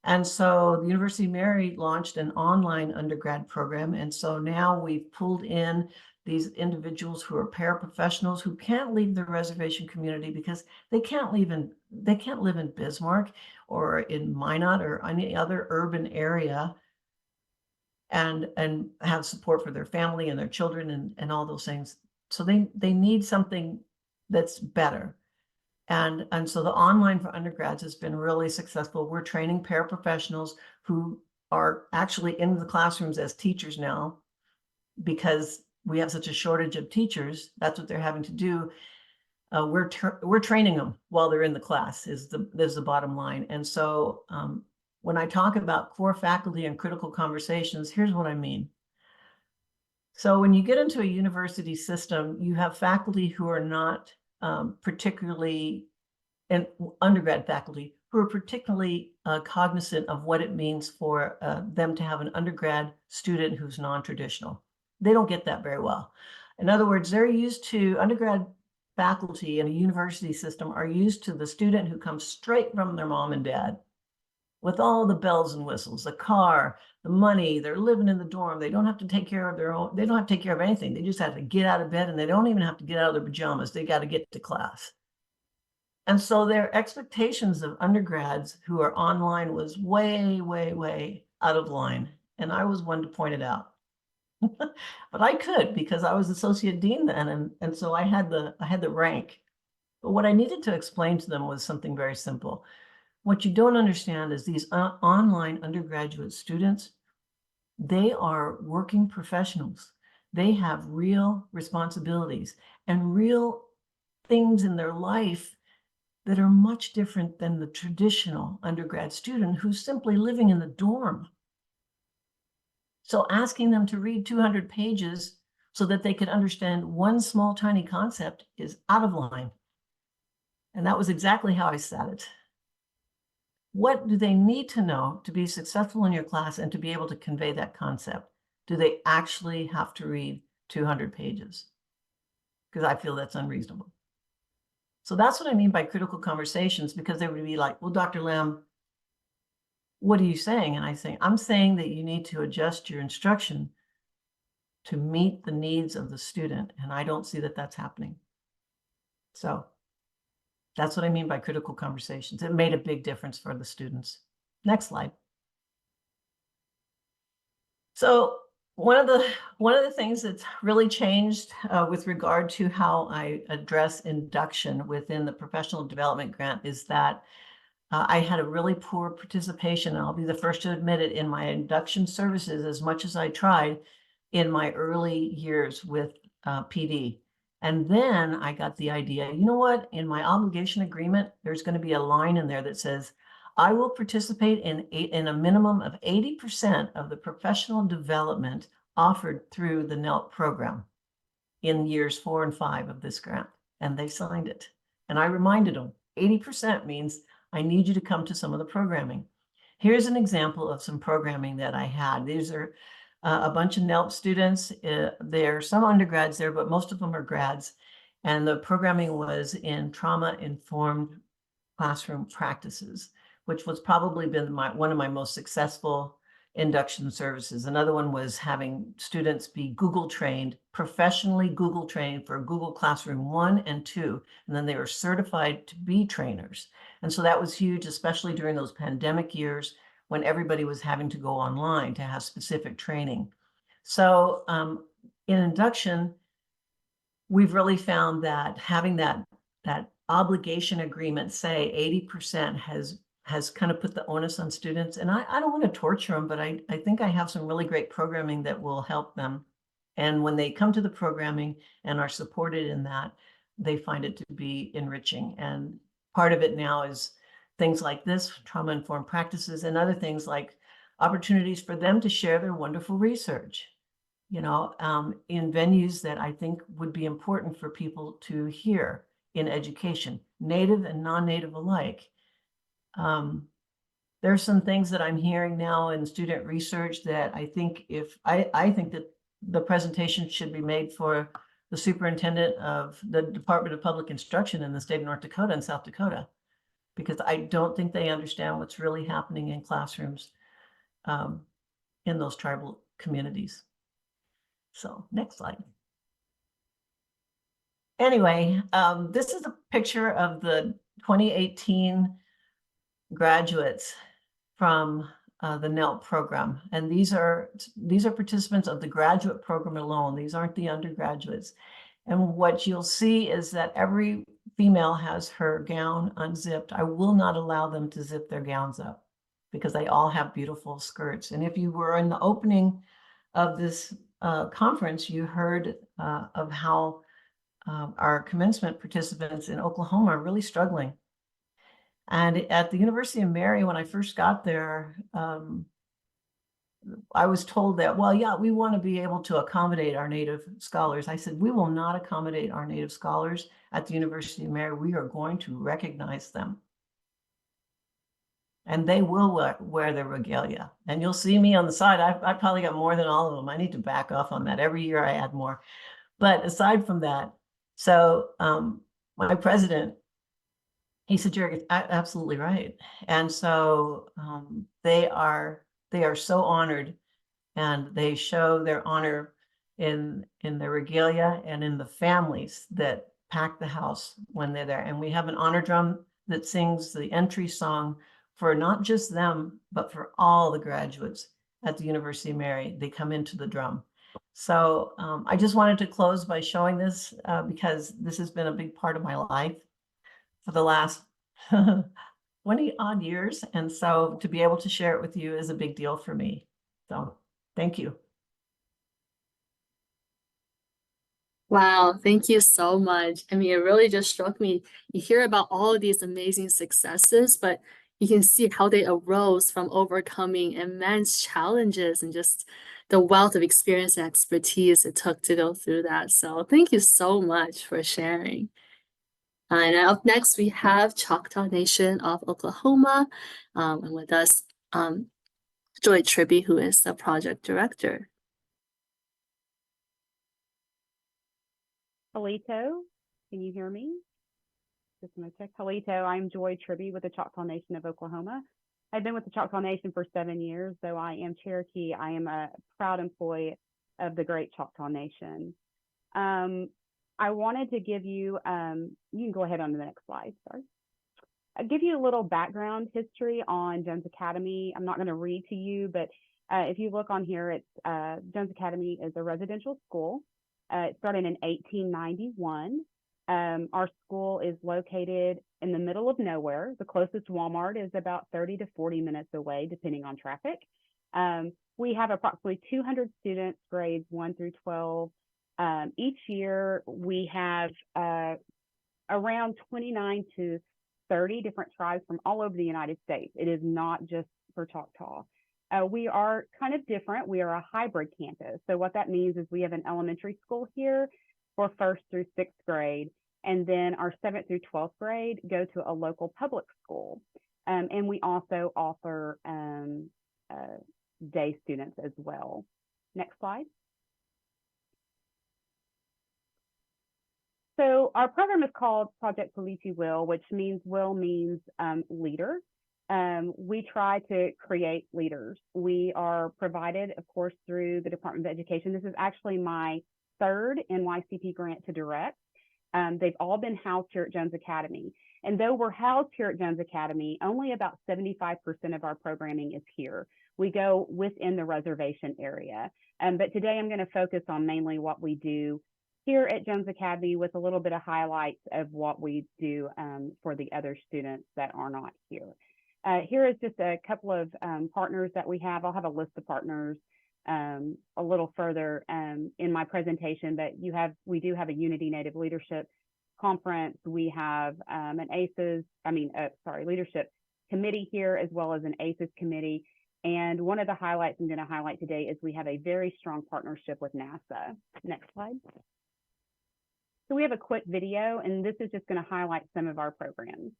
And so the University of Mary launched an online undergrad program. And so now we've pulled in these individuals who are paraprofessionals who can't leave the reservation community because they can't live in Bismarck or in Minot or any other urban area and have support for their family and their children and all those things. So they need something that's better. And so the online for undergrads has been really successful. We're training paraprofessionals who are actually in the classrooms as teachers now, because we have such a shortage of teachers. That's what they're having to do. We're training them while they're in the class is the bottom line. And so when I talk about core faculty and critical conversations, here's what I mean. So when you get into a university system, you have faculty who are not particularly, and undergrad faculty who are particularly cognizant of what it means for them to have an undergrad student who's non-traditional. They don't get that very well. In other words, they're used to undergrad faculty in a university system are used to the student who comes straight from their mom and dad with all the bells and whistles, the car, the money, they're living in the dorm. They don't have to take care of their own, they don't have to take care of anything. They just have to get out of bed, and they don't even have to get out of their pajamas. They got to get to class. And so their expectations of undergrads who are online was way, way, way out of line. And I was one to point it out. But I could, because I was associate dean then, and so I had the rank. But what I needed to explain to them was something very simple. What you don't understand is these online undergraduate students, they are working professionals. They have real responsibilities and real things in their life that are much different than the traditional undergrad student who's simply living in the dorm. So asking them to read 200 pages so that they could understand one small, tiny concept is out of line. And that was exactly how I said it. What do they need to know to be successful in your class and to be able to convey that concept? Do they actually have to read 200 pages? Because I feel that's unreasonable. So that's what I mean by critical conversations, because they would be like, well, Dr. Lamb, what are you saying? And I say, I'm saying that you need to adjust your instruction to meet the needs of the student. And I don't see that that's happening. So that's what I mean by critical conversations. It made a big difference for the students. Next slide. So one of the things that's really changed with regard to how I address induction within the professional development grant is that I had a really poor participation, and I'll be the first to admit it, in my induction services as much as I tried in my early years with PD. And then I got the idea, you know what, in my obligation agreement, there's going to be a line in there that says, I will participate in a minimum of 80% of the professional development offered through the NELP program in years 4 and 5 of this grant. And they signed it. And I reminded them, 80% means I need you to come to some of the programming. Here's an example of some programming that I had. These are a bunch of NELP students. There are some undergrads there, but most of them are grads. And the programming was in trauma-informed classroom practices, which was probably been one of my most successful induction services. Another one was having students be Google trained, professionally Google trained for Google Classroom 1 and 2, and then they were certified to be trainers. And so that was huge, especially during those pandemic years when everybody was having to go online to have specific training. So in induction, we've really found that having that obligation agreement say 80% has kind of put the onus on students. And I don't want to torture them, but I think I have some really great programming that will help them. And when they come to the programming and are supported in that, they find it to be enriching. And part of it now is things like this, trauma-informed practices, and other things like opportunities for them to share their wonderful research, you know, in venues that I think would be important for people to hear in education, native and non-native alike. There's some things that I'm hearing now in student research that I think I think that the presentation should be made for the superintendent of the Department of Public Instruction in the state of North Dakota and South Dakota, because I don't think they understand what's really happening in classrooms in those tribal communities. So next slide. Anyway, this is a picture of the 2018 graduates from the NELP program. And these are participants of the graduate program alone. These aren't the undergraduates. And what you'll see is that every female has her gown unzipped. I will not allow them to zip their gowns up because they all have beautiful skirts. And if you were in the opening of this conference, you heard of how our commencement participants in Oklahoma are really struggling. And at the University of Mary, when I first got there, I was told that, well, yeah, we want to be able to accommodate our Native scholars. I said, we will not accommodate our Native scholars at the University of Mary. We are going to recognize them. And they will wear their regalia. And you'll see me on the side. I probably got more than all of them. I need to back off on that. Every year I add more. But aside from that, so my president, he said, you're absolutely right. And so they are so honored, and they show their honor in their regalia and in the families that pack the house when they're there. And we have an honor drum that sings the entry song for not just them, but for all the graduates at the University of Mary. They come into the drum. So I just wanted to close by showing this because this has been a big part of my life for the last 20 odd years. And so to be able to share it with you is a big deal for me. So thank you. Wow, thank you so much. I mean, it really just struck me. You hear about all of these amazing successes, but you can see how they arose from overcoming immense challenges and just the wealth of experience and expertise it took to go through that. So thank you so much for sharing. And up next, we have Choctaw Nation of Oklahoma, and with us, Joy Tribby, who is the project director. Halito, can you hear me? Just going to check. Halito, I'm Joy Tribby with the Choctaw Nation of Oklahoma. I've been with the Choctaw Nation for 7 years, though I am Cherokee. I am a proud employee of the great Choctaw Nation. I wanted to give you, you can go ahead on to the next slide, sorry. I'll give you a little background history on Jones Academy. I'm not going to read to you, but if you look on here, it's Jones Academy is a residential school. It started in 1891. Our school is located in the middle of nowhere. The closest Walmart is about 30 to 40 minutes away, depending on traffic. We have approximately 200 students, grades 1 through 12. Each year, we have around 29 to 30 different tribes from all over the United States. It is not just for Choctaw. We are kind of different. We are a hybrid campus. So what that means is we have an elementary school here for 1st through 6th grade, and then our 7th through 12th grade go to a local public school. And we also offer day students as well. Next slide. So our program is called Project Politi Will, which means leader. We try to create leaders. We are provided, of course, through the Department of Education. This is actually my 3rd NYCP grant to direct. They've all been housed here at Jones Academy. And though we're housed here at Jones Academy, only about 75% of our programming is here. We go within the reservation area. But today I'm going to focus on mainly what we do here at Jones Academy with a little bit of highlights of what we do for the other students that are not here. Here is just a couple of partners that we have. I'll have a list of partners a little further in my presentation, but we do have a Unity Native Leadership Conference. We have leadership committee here, as well as an ACES committee. And one of the highlights I'm going to highlight today is we have a very strong partnership with NASA. Next slide. So we have a quick video, and this is just going to highlight some of our programs.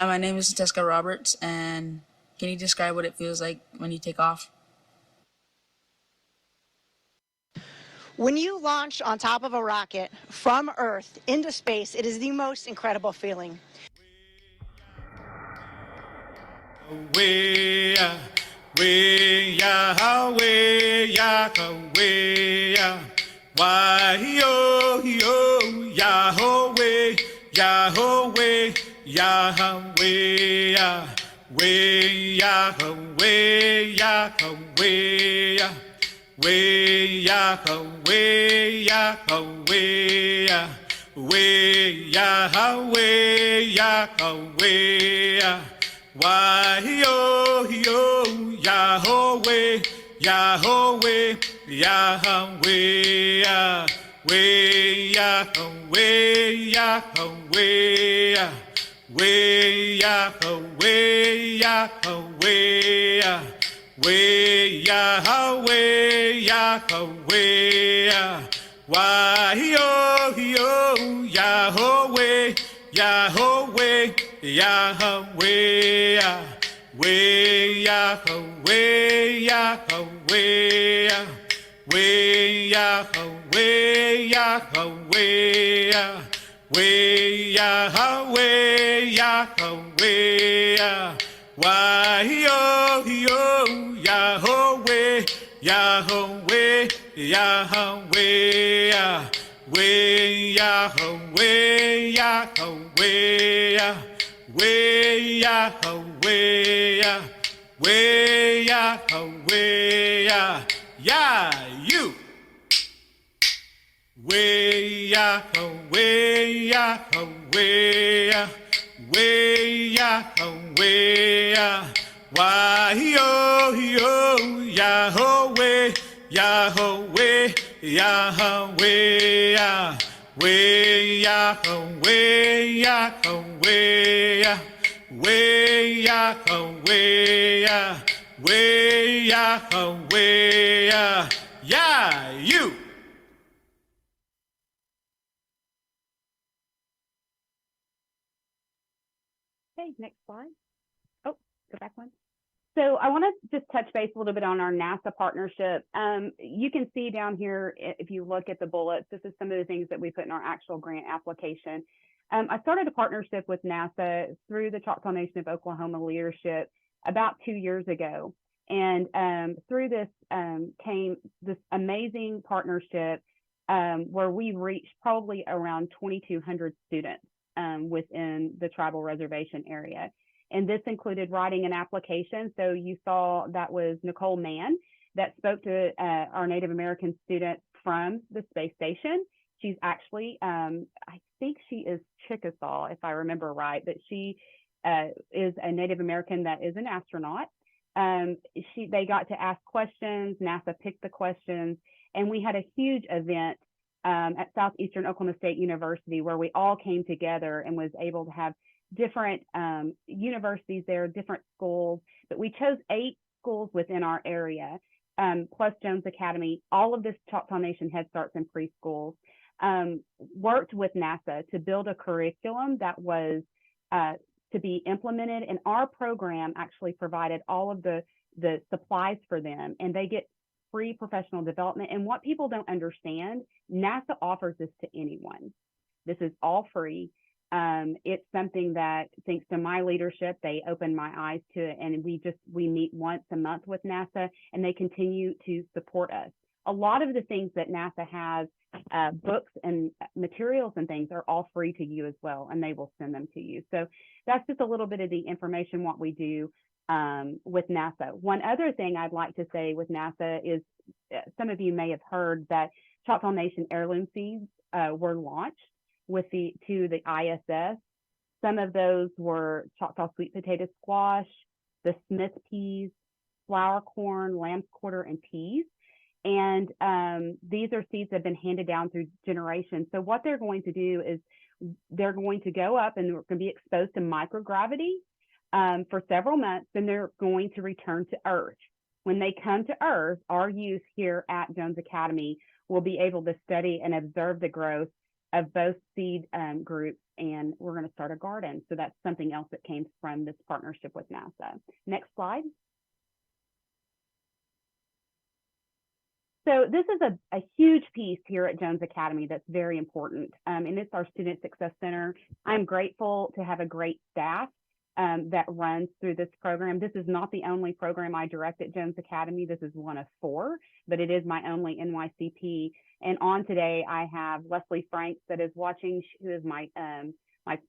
My name is Jessica Roberts, and can you describe what it feels like when you take off? When you launch on top of a rocket from Earth into space, it is the most incredible feeling. we ya, we ya, we ya, we ya. Why yo yo Yahweh Yahweh Yahweh we Yahweh Yahweh we Yahweh Yahweh we Yahweh Yahweh why yo yo Yahweh Yahweh Yahweh we Yahweh Yahweh we Yahweh Yahweh we Yahweh Yahweh why yo yo Yahweh Yahweh Yahweh we Yahweh Yahweh we Yahweh Yahweh we Yahweh Yahweh why yo yo Yahweh Yahweh Yahweh we Yahweh Yahweh we Yahweh we Yahweh yeah you we Yahweh Yahweh we Yahweh why yo yo Yahweh Yahweh Yahweh we Yahweh Yahweh we Yahweh we Yahweh yeah you. Okay, next slide. Oh, go back one. So I want to just touch base a little bit on our NASA partnership. You can see down here, if you look at the bullets, this is some of the things that we put in our actual grant application. I started a partnership with NASA through the Choctaw Nation of Oklahoma leadership about 2 years ago. And through this came this amazing partnership where we reached probably around 2,200 students within the tribal reservation area. And this included writing an application. So you saw that was Nicole Mann that spoke to our Native American student from the space station. She's actually, I think she is Chickasaw, if I remember right, but she is a Native American that is an astronaut. They got to ask questions, NASA picked the questions, and we had a huge event at Southeastern Oklahoma State University where we all came together and was able to have different universities there, different schools, but we chose 8 schools within our area, plus Jones Academy, all of this Choctaw Nation Head Starts and preschools, worked with NASA to build a curriculum that was to be implemented, and our program actually provided all of the supplies for them, and they get free professional development. And what people don't understand, NASA offers this to anyone. This is all free. It's something that, thanks to my leadership, they opened my eyes to it, and we meet once a month with NASA, and they continue to support us. A lot of the things that NASA has, books and materials and things, are all free to you as well, and they will send them to you. So that's just a little bit of the information, what we do with NASA. One other thing I'd like to say with NASA is some of you may have heard that Choctaw Nation heirloom seeds were launched to the ISS. Some of those were Choctaw sweet potato squash, the Smith peas, flour corn, lamb's quarter, and peas. And these are seeds that have been handed down through generations. So what they're going to do is they're going to go up and they're going to be exposed to microgravity for several months, and they're going to return to Earth. When they come to Earth, our youth here at Jones Academy will be able to study and observe the growth of both seed groups, and we're going to start a garden. So that's something else that came from this partnership with NASA. Next slide. So this is a huge piece here at Jones Academy that's very important, and it's our Student Success Center. I'm grateful to have a great staff that runs through this program. This is not the only program I direct at Jones Academy. This is one of 4, but it is my only NYCP. And on today, I have Leslie Franks that is watching, who is my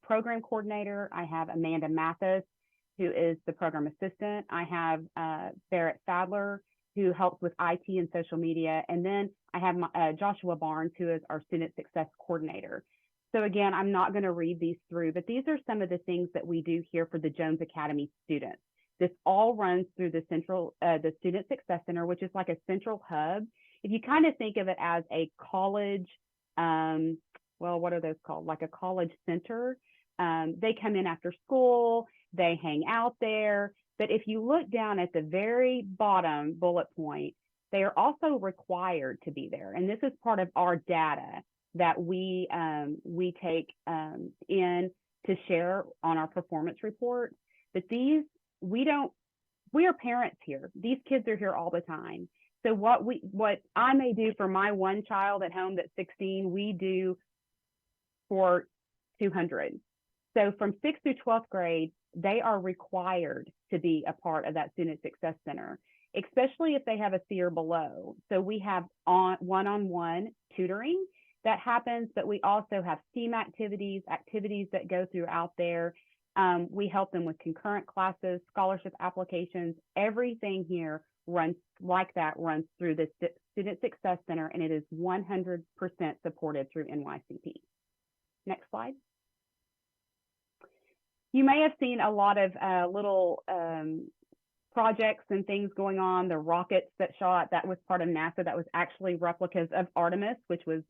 program coordinator. I have Amanda Mathis, who is the program assistant. I have Barrett Sadler, who helps with IT and social media. And then I have Joshua Barnes, who is our student success coordinator. So again, I'm not going to read these through, but these are some of the things that we do here for the Jones Academy students. This all runs through the the Student Success Center, which is like a central hub. If you kind of think of it as a college, well, what are those called? Like a college center. They come in after school, they hang out there. But if you look down at the very bottom bullet point, they are also required to be there. And this is part of our data that we take in to share on our performance report. But these, we are parents here. These kids are here all the time. So what I may do for my one child at home that's 16, we do for 200. So from 6th through 12th grade, they are required to be a part of that Student Success Center, especially if they have a C or below. So we have one-on-one tutoring that happens, but we also have STEAM activities that go throughout there. We help them with concurrent classes, scholarship applications. Everything here runs through the Student Success Center, and it is 100% supported through NYCP. Next slide. You may have seen a lot of little projects and things going on. The rockets that shot, that was part of NASA. That was actually replicas of Artemis, which was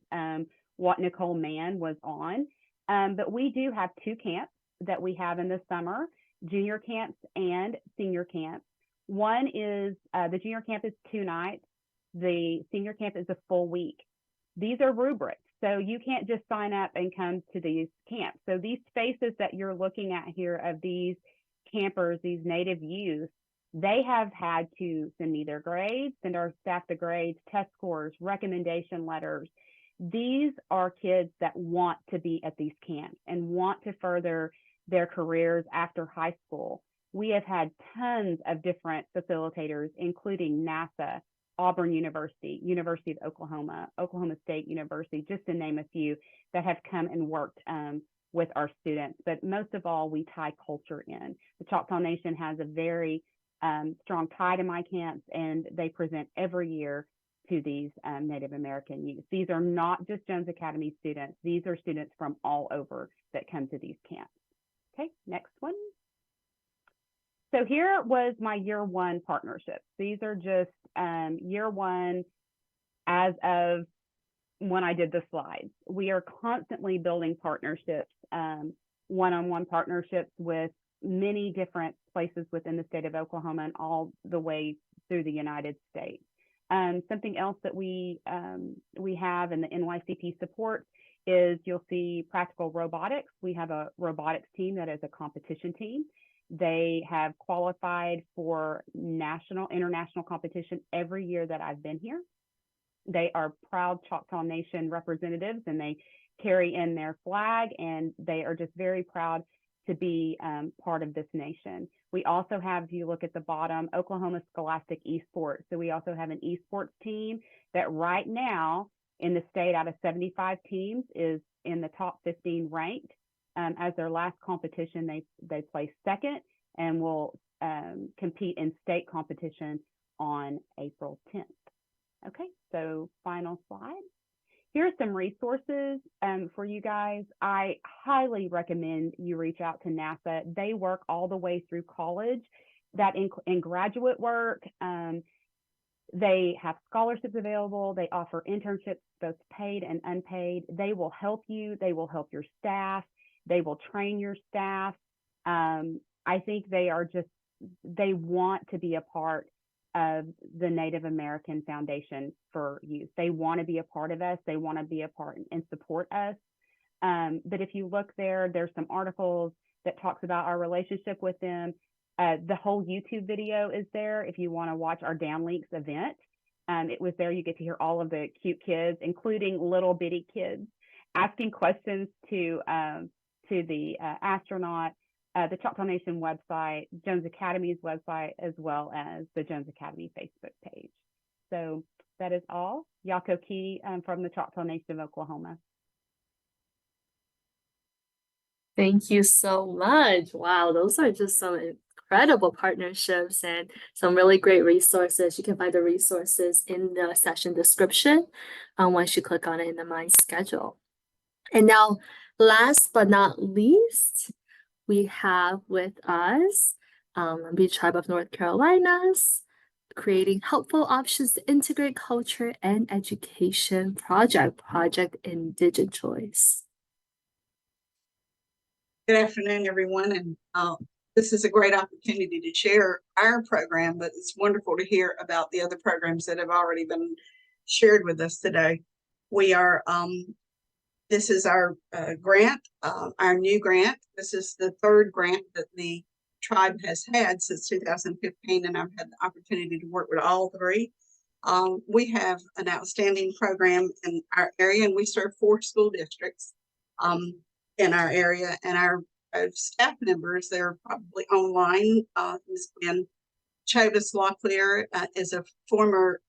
what Nicole Mann was on. But we do have 2 camps that we have in the summer, junior camps and senior camps. One is, the junior camp is 2 nights. The senior camp is a full week. These are rubrics. So you can't just sign up and come to these camps. So these faces that you're looking at here of these campers, these Native youth, they have had to send me their grades, send our staff the grades, test scores, recommendation letters. These are kids that want to be at these camps and want to further their careers after high school. We have had tons of different facilitators, including NASA, Auburn University, University of Oklahoma, Oklahoma State University, just to name a few, that have come and worked with our students. But most of all, we tie culture in. The Choctaw Nation has a very strong tie to my camps, and they present every year to these Native American youth. These are not just Jones Academy students. These are students from all over that come to these camps. Okay, next one. So here was my year 1 partnerships. These are just year 1 as of when I did the slides. We are constantly building partnerships, one-on-one partnerships with many different places within the state of Oklahoma and all the way through the United States. Something else that we have in the NYCP support is you'll see practical robotics. We have a robotics team that is a competition team. They have qualified for international competition every year that I've been here. They are proud Choctaw Nation representatives, and they carry in their flag, and they are just very proud to be part of this nation. We also have, if you look at the bottom, Oklahoma Scholastic Esports. So we also have an esports team that right now in the state out of 75 teams is in the top 15 ranked. As their last competition, they placed 2nd and will compete in state competition on April 10th. Okay, so final slide. Here are some resources for you guys. I highly recommend you reach out to NASA. They work all the way through college, that in graduate work. They have scholarships available. They offer internships, both paid and unpaid. They will help you. They will help your staff. They will train your staff. I think they want to be a part of the Native American Foundation for Youth. They want to be a part of us. They want to be a part and support us. But if you look there, there's some articles that talks about our relationship with them. The whole YouTube video is there if you want to watch our Downlinks event. It was there. You get to hear all of the cute kids, including little bitty kids, asking questions to the astronaut. the Choctaw Nation website, Jones Academy's website, as well as the Jones Academy Facebook page. So that is all. Yako Key from the Choctaw Nation of Oklahoma. Thank you so much. Wow, those are just some incredible partnerships and some really great resources. You can find the resources in the session description once you click on it in the My Schedule. And now, last but not least, we have with us Beach Tribe of North Carolina's Creating Helpful Options to Integrate Culture and Education Project Indigenchoice. Good afternoon, everyone. And this is a great opportunity to share our program, but it's wonderful to hear about the other programs that have already been shared with us today. We are, this is our grant, our new grant. This is the third grant that the tribe has had since 2015, and I've had the opportunity to work with all three. We have an outstanding program in our area, and we serve 4 school districts in our area, and our staff members, they're probably online. Ms. Gwen Chavis Locklear is a former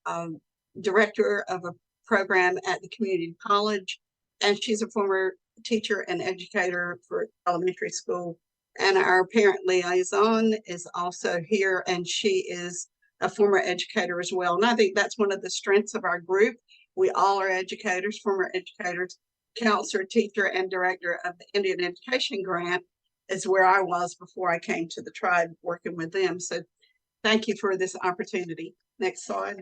director of a program at the community college, and she's a former teacher and educator for elementary school. And our parent liaison is also here, and she is a former educator as well. And I think that's one of the strengths of our group. We all are educators, former educators. Counselor, teacher, and director of the Indian Education Grant is where I was before I came to the tribe working with them. So thank you for this opportunity. Next slide.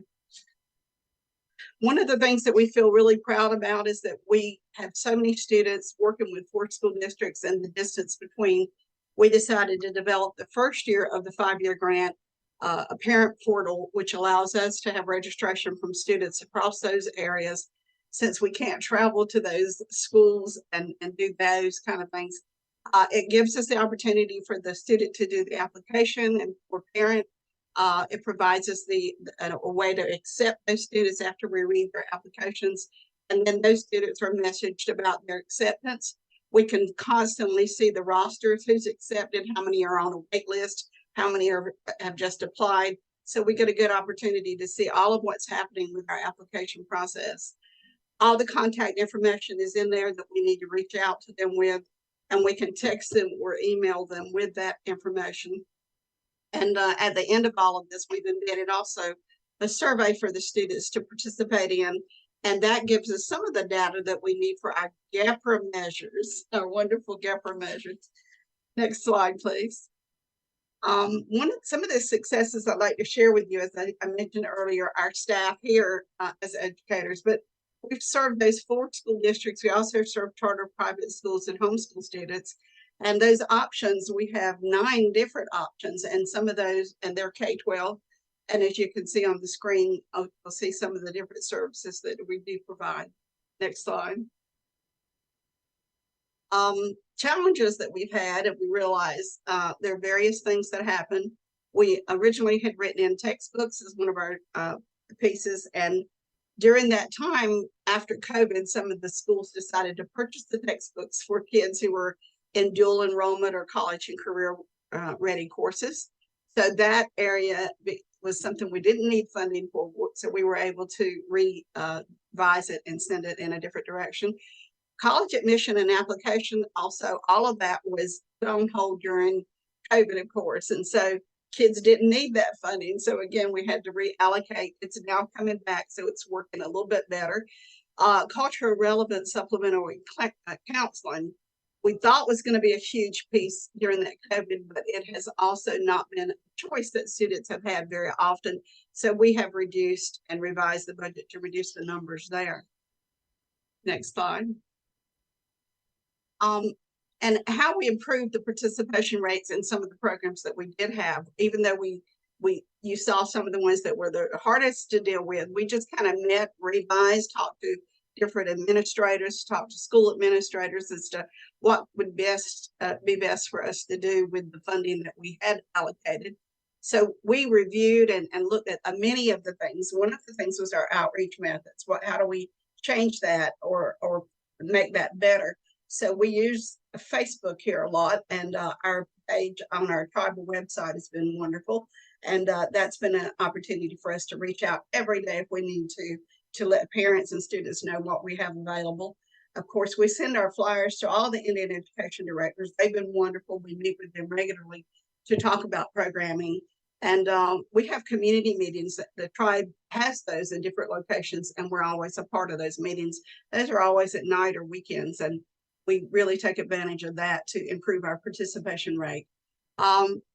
One of the things that we feel really proud about is that we have so many students working with 4 school districts and the distance between. We decided to develop the first year of the 5-year grant, a parent portal, which allows us to have registration from students across those areas. Since we can't travel to those schools and do those kind of things, it gives us the opportunity for the student to do the application, and for parent, it provides us a way to accept those students after we read their applications, and then those students are messaged about their acceptance. We can constantly see the rosters, who's accepted, how many are on a wait list, how many have just applied. So we get a good opportunity to see all of what's happening with our application process. All the contact information is in there that we need to reach out to them with, and we can text them or email them with that information. And at the end of all of this, we've embedded also a survey for the students to participate in, and that gives us some of the data that we need for our GAPRA measures, our wonderful GAPRA measures. Next slide, please. Some of the successes I'd like to share with you, as I mentioned earlier, our staff here as educators, but we've served those 4 school districts. We also serve charter private schools and homeschool students. And those options, we have 9 different options, and some of those, and they're K-12. And as you can see on the screen, you'll see some of the different services that we do provide. Next slide. Challenges that we've had, and we realize there are various things that happen. We originally had written in textbooks as one of our pieces, and during that time, after COVID, some of the schools decided to purchase the textbooks for kids who were in dual enrollment or college and career ready courses. So that area was something we didn't need funding for, so we were able to revise it and send it in a different direction. College admission and application, also, all of that was put on hold during COVID, of course, and so kids didn't need that funding. So again, we had to reallocate. It's now coming back, so it's working a little bit better. Cultural relevant supplementary counseling, we thought was going to be a huge piece during that COVID, but it has also not been a choice that students have had very often. So we have reduced and revised the budget to reduce the numbers there. Next slide. And how we improved the participation rates in some of the programs that we did have, even though you saw some of the ones that were the hardest to deal with. We just kind of met, revised, talked to different administrators, talked to school administrators as to what would be best for us to do with the funding that we had allocated. So we reviewed and looked at many of the things. One of the things was our outreach methods. How do we change that or make that better? So we use Facebook here a lot, and our page on our tribal website has been wonderful. And that's been an opportunity for us to reach out every day if we need to let parents and students know what we have available. Of course, we send our flyers to all the Indian education directors. They've been wonderful. We meet with them regularly to talk about programming. And we have community meetings. The tribe has those in different locations, and we're always a part of those meetings. Those are always at night or weekends, and we really take advantage of that to improve our participation rate.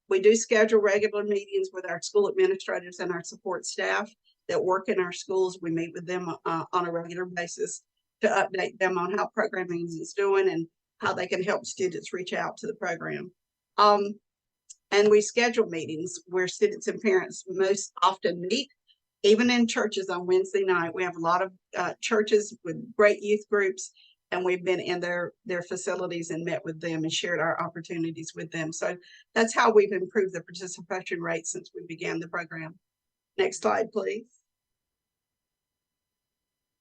We do schedule regular meetings with our school administrators and our support staff that work in our schools. We meet with them on a regular basis to update them on how programming is doing and how they can help students reach out to the program. And we schedule meetings where students and parents most often meet, even in churches on Wednesday night. We have a lot of churches with great youth groups, and we've been in their facilities and met with them and shared our opportunities with them. So that's how we've improved the participation rate since we began the program. Next slide, please.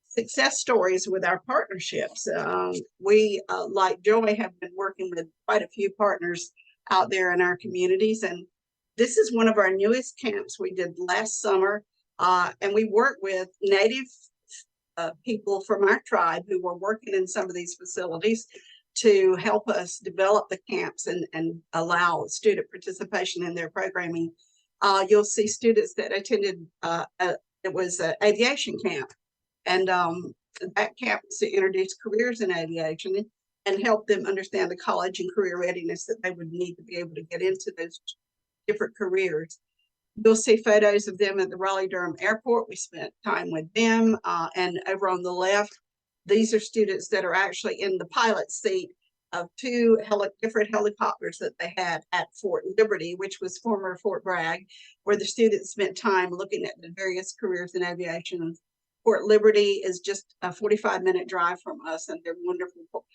Success stories with our partnerships. We, like Joy, have been working with quite a few partners out there in our communities. And this is one of our newest camps we did last summer. And we work with Native people from our tribe who were working in some of these facilities to help us develop the camps and allow student participation in their programming. You'll see students that attended, it was an aviation camp. And that camp was to introduce careers in aviation and help them understand the college and career readiness that they would need to be able to get into those different careers. You'll see photos of them at the Raleigh-Durham Airport. We spent time with them. And over on the left, these are students that are actually in the pilot seat of two different helicopters that they had at Fort Liberty, which was former Fort Bragg, where the students spent time looking at the various careers in aviation. Fort Liberty is just a 45-minute drive from us, and they're wonderful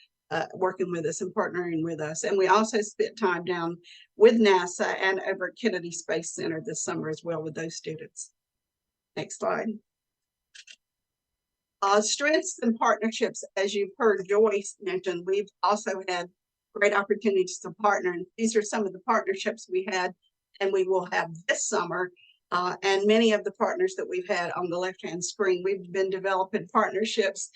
working with us and partnering with us. And we also spent time down with NASA and over at Kennedy Space Center this summer as well with those students. Next slide. Strengths and partnerships, as you've heard Joyce mention, we've also had great opportunities to partner. And these are some of the partnerships we had and we will have this summer. And many of the partners that we've had on the left-hand screen, we've been developing partnerships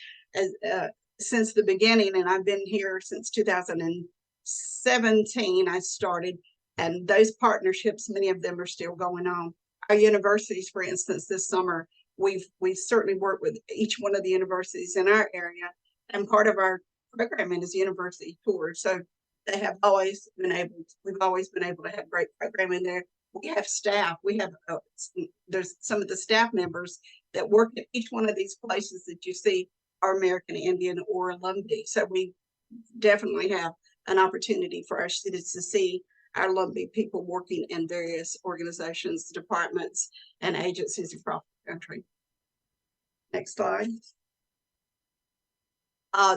since the beginning, and I've been here since 2017. I started, and those partnerships, many of them are still going on. Our universities, for instance, this summer, we've certainly worked with each one of the universities in our area, and part of our programming is university tours. So they have always been able. We've always been able to have great programming there. We have staff. We have there's some of the staff members that work at each one of these places that you see are American Indian or Lumbee. So we definitely have an opportunity for our students to see our Lumbee people working in various organizations, departments, and agencies across the country. Next slide.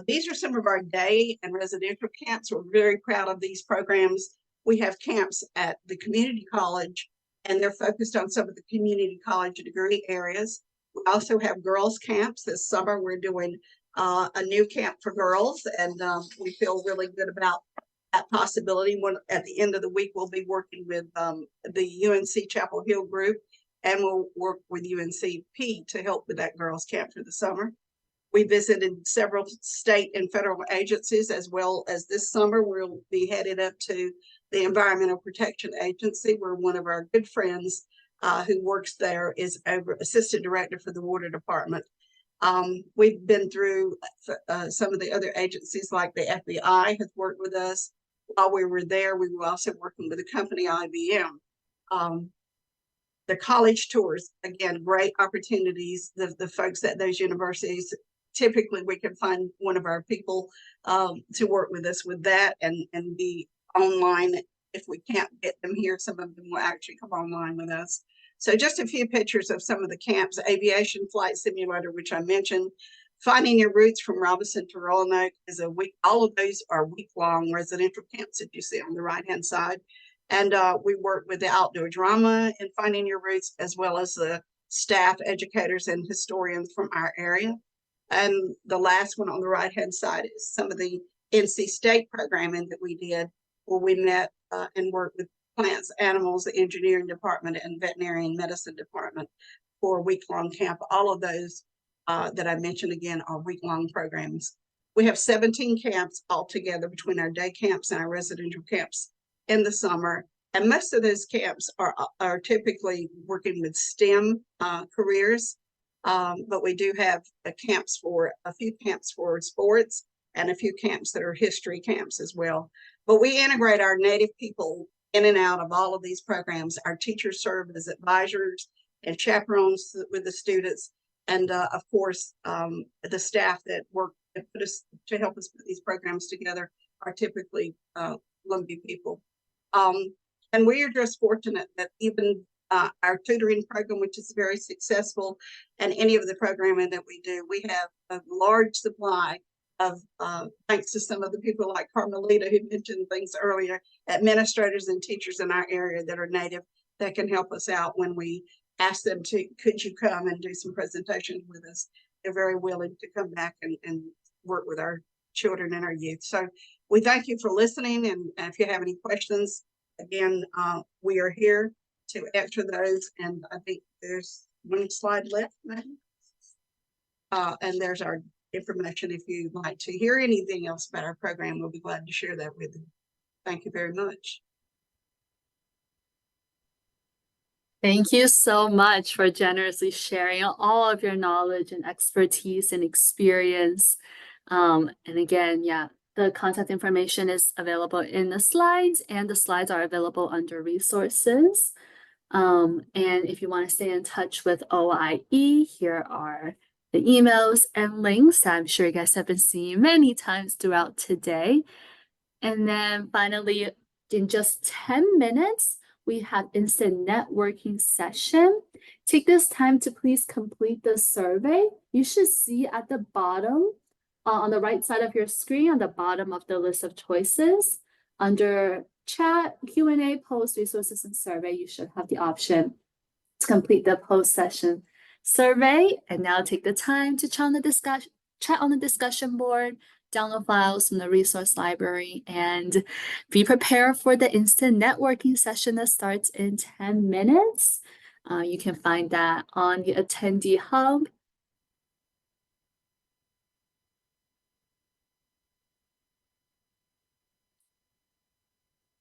These are some of our day and residential camps. We're very proud of these programs. We have camps at the community college, and they're focused on some of the community college degree areas. We also have girls camps. This summer, we're doing a new camp for girls, and we feel really good about that possibility. At the end of the week, we'll be working with the UNC Chapel Hill group, and we'll work with UNCP to help with that girls camp for the summer. We visited several state and federal agencies, as well as this summer, we'll be headed up to the Environmental Protection Agency, where one of our good friends who works there is assistant director for the water department. We've been through some of the other agencies, like the FBI has worked with us. While we were there, we were also working with the company IBM. The college tours, again, great opportunities. The folks at those universities, typically we can find one of our people to work with us with that and be online. If we can't get them here, some of them will actually come online with us. So just a few pictures of some of the camps. Aviation flight simulator, which I mentioned. Finding Your Roots from Robinson to Roanoke is a week. All of those are week-long residential camps that you see on the right-hand side. And we work with the outdoor drama in Finding Your Roots, as well as the staff, educators, and historians from our area. And the last one on the right-hand side is some of the NC State programming that we did where we met and worked with plants, animals, the engineering department, and veterinarian medicine department for a week-long camp. All of those that I mentioned again are week-long programs. We have 17 camps altogether between our day camps and our residential camps in the summer. And most of those camps are typically working with STEM careers. But we do have a few camps for sports and a few camps that are history camps as well. But we integrate our Native people in and out of all of these programs. Our teachers serve as advisors and chaperones with the students. And of course, the staff that work to help us put these programs together are typically Lumbee people. And we are just fortunate that even our tutoring program, which is very successful, and any of the programming that we do, we have a large supply of, thanks to some of the people like Carmelita who mentioned things earlier, administrators and teachers in our area that are Native that can help us out when we ask them to, could you come and do some presentations with us? They're very willing to come back and work with our children and our youth. So we thank you for listening. And if you have any questions, again, we are here to answer those. And I think there's one slide left, maybe. And there's our information. If you'd like to hear anything else about our program, we'll be glad to share that with you. Thank you very much. Thank you so much for generously sharing all of your knowledge and expertise and experience. And again, yeah, the contact information is available in the slides, and the slides are available under resources. And if you want to stay in touch with OIE, here are the emails and links that I'm sure you guys have been seeing many times throughout today. And then finally, in just 10 minutes, we have instant networking session. Take this time to please complete the survey. You should see at the bottom, on the right side of your screen, on the bottom of the list of choices, under chat, Q&A, post, resources, and survey, you should have the option to complete the post-session survey. And now take the time to chat on the discussion board, download files from the resource library, and be prepared for the instant networking session that starts in 10 minutes. You can find that on the attendee hub.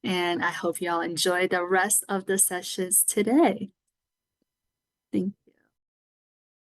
And I hope you all enjoy the rest of the sessions today. Thank you.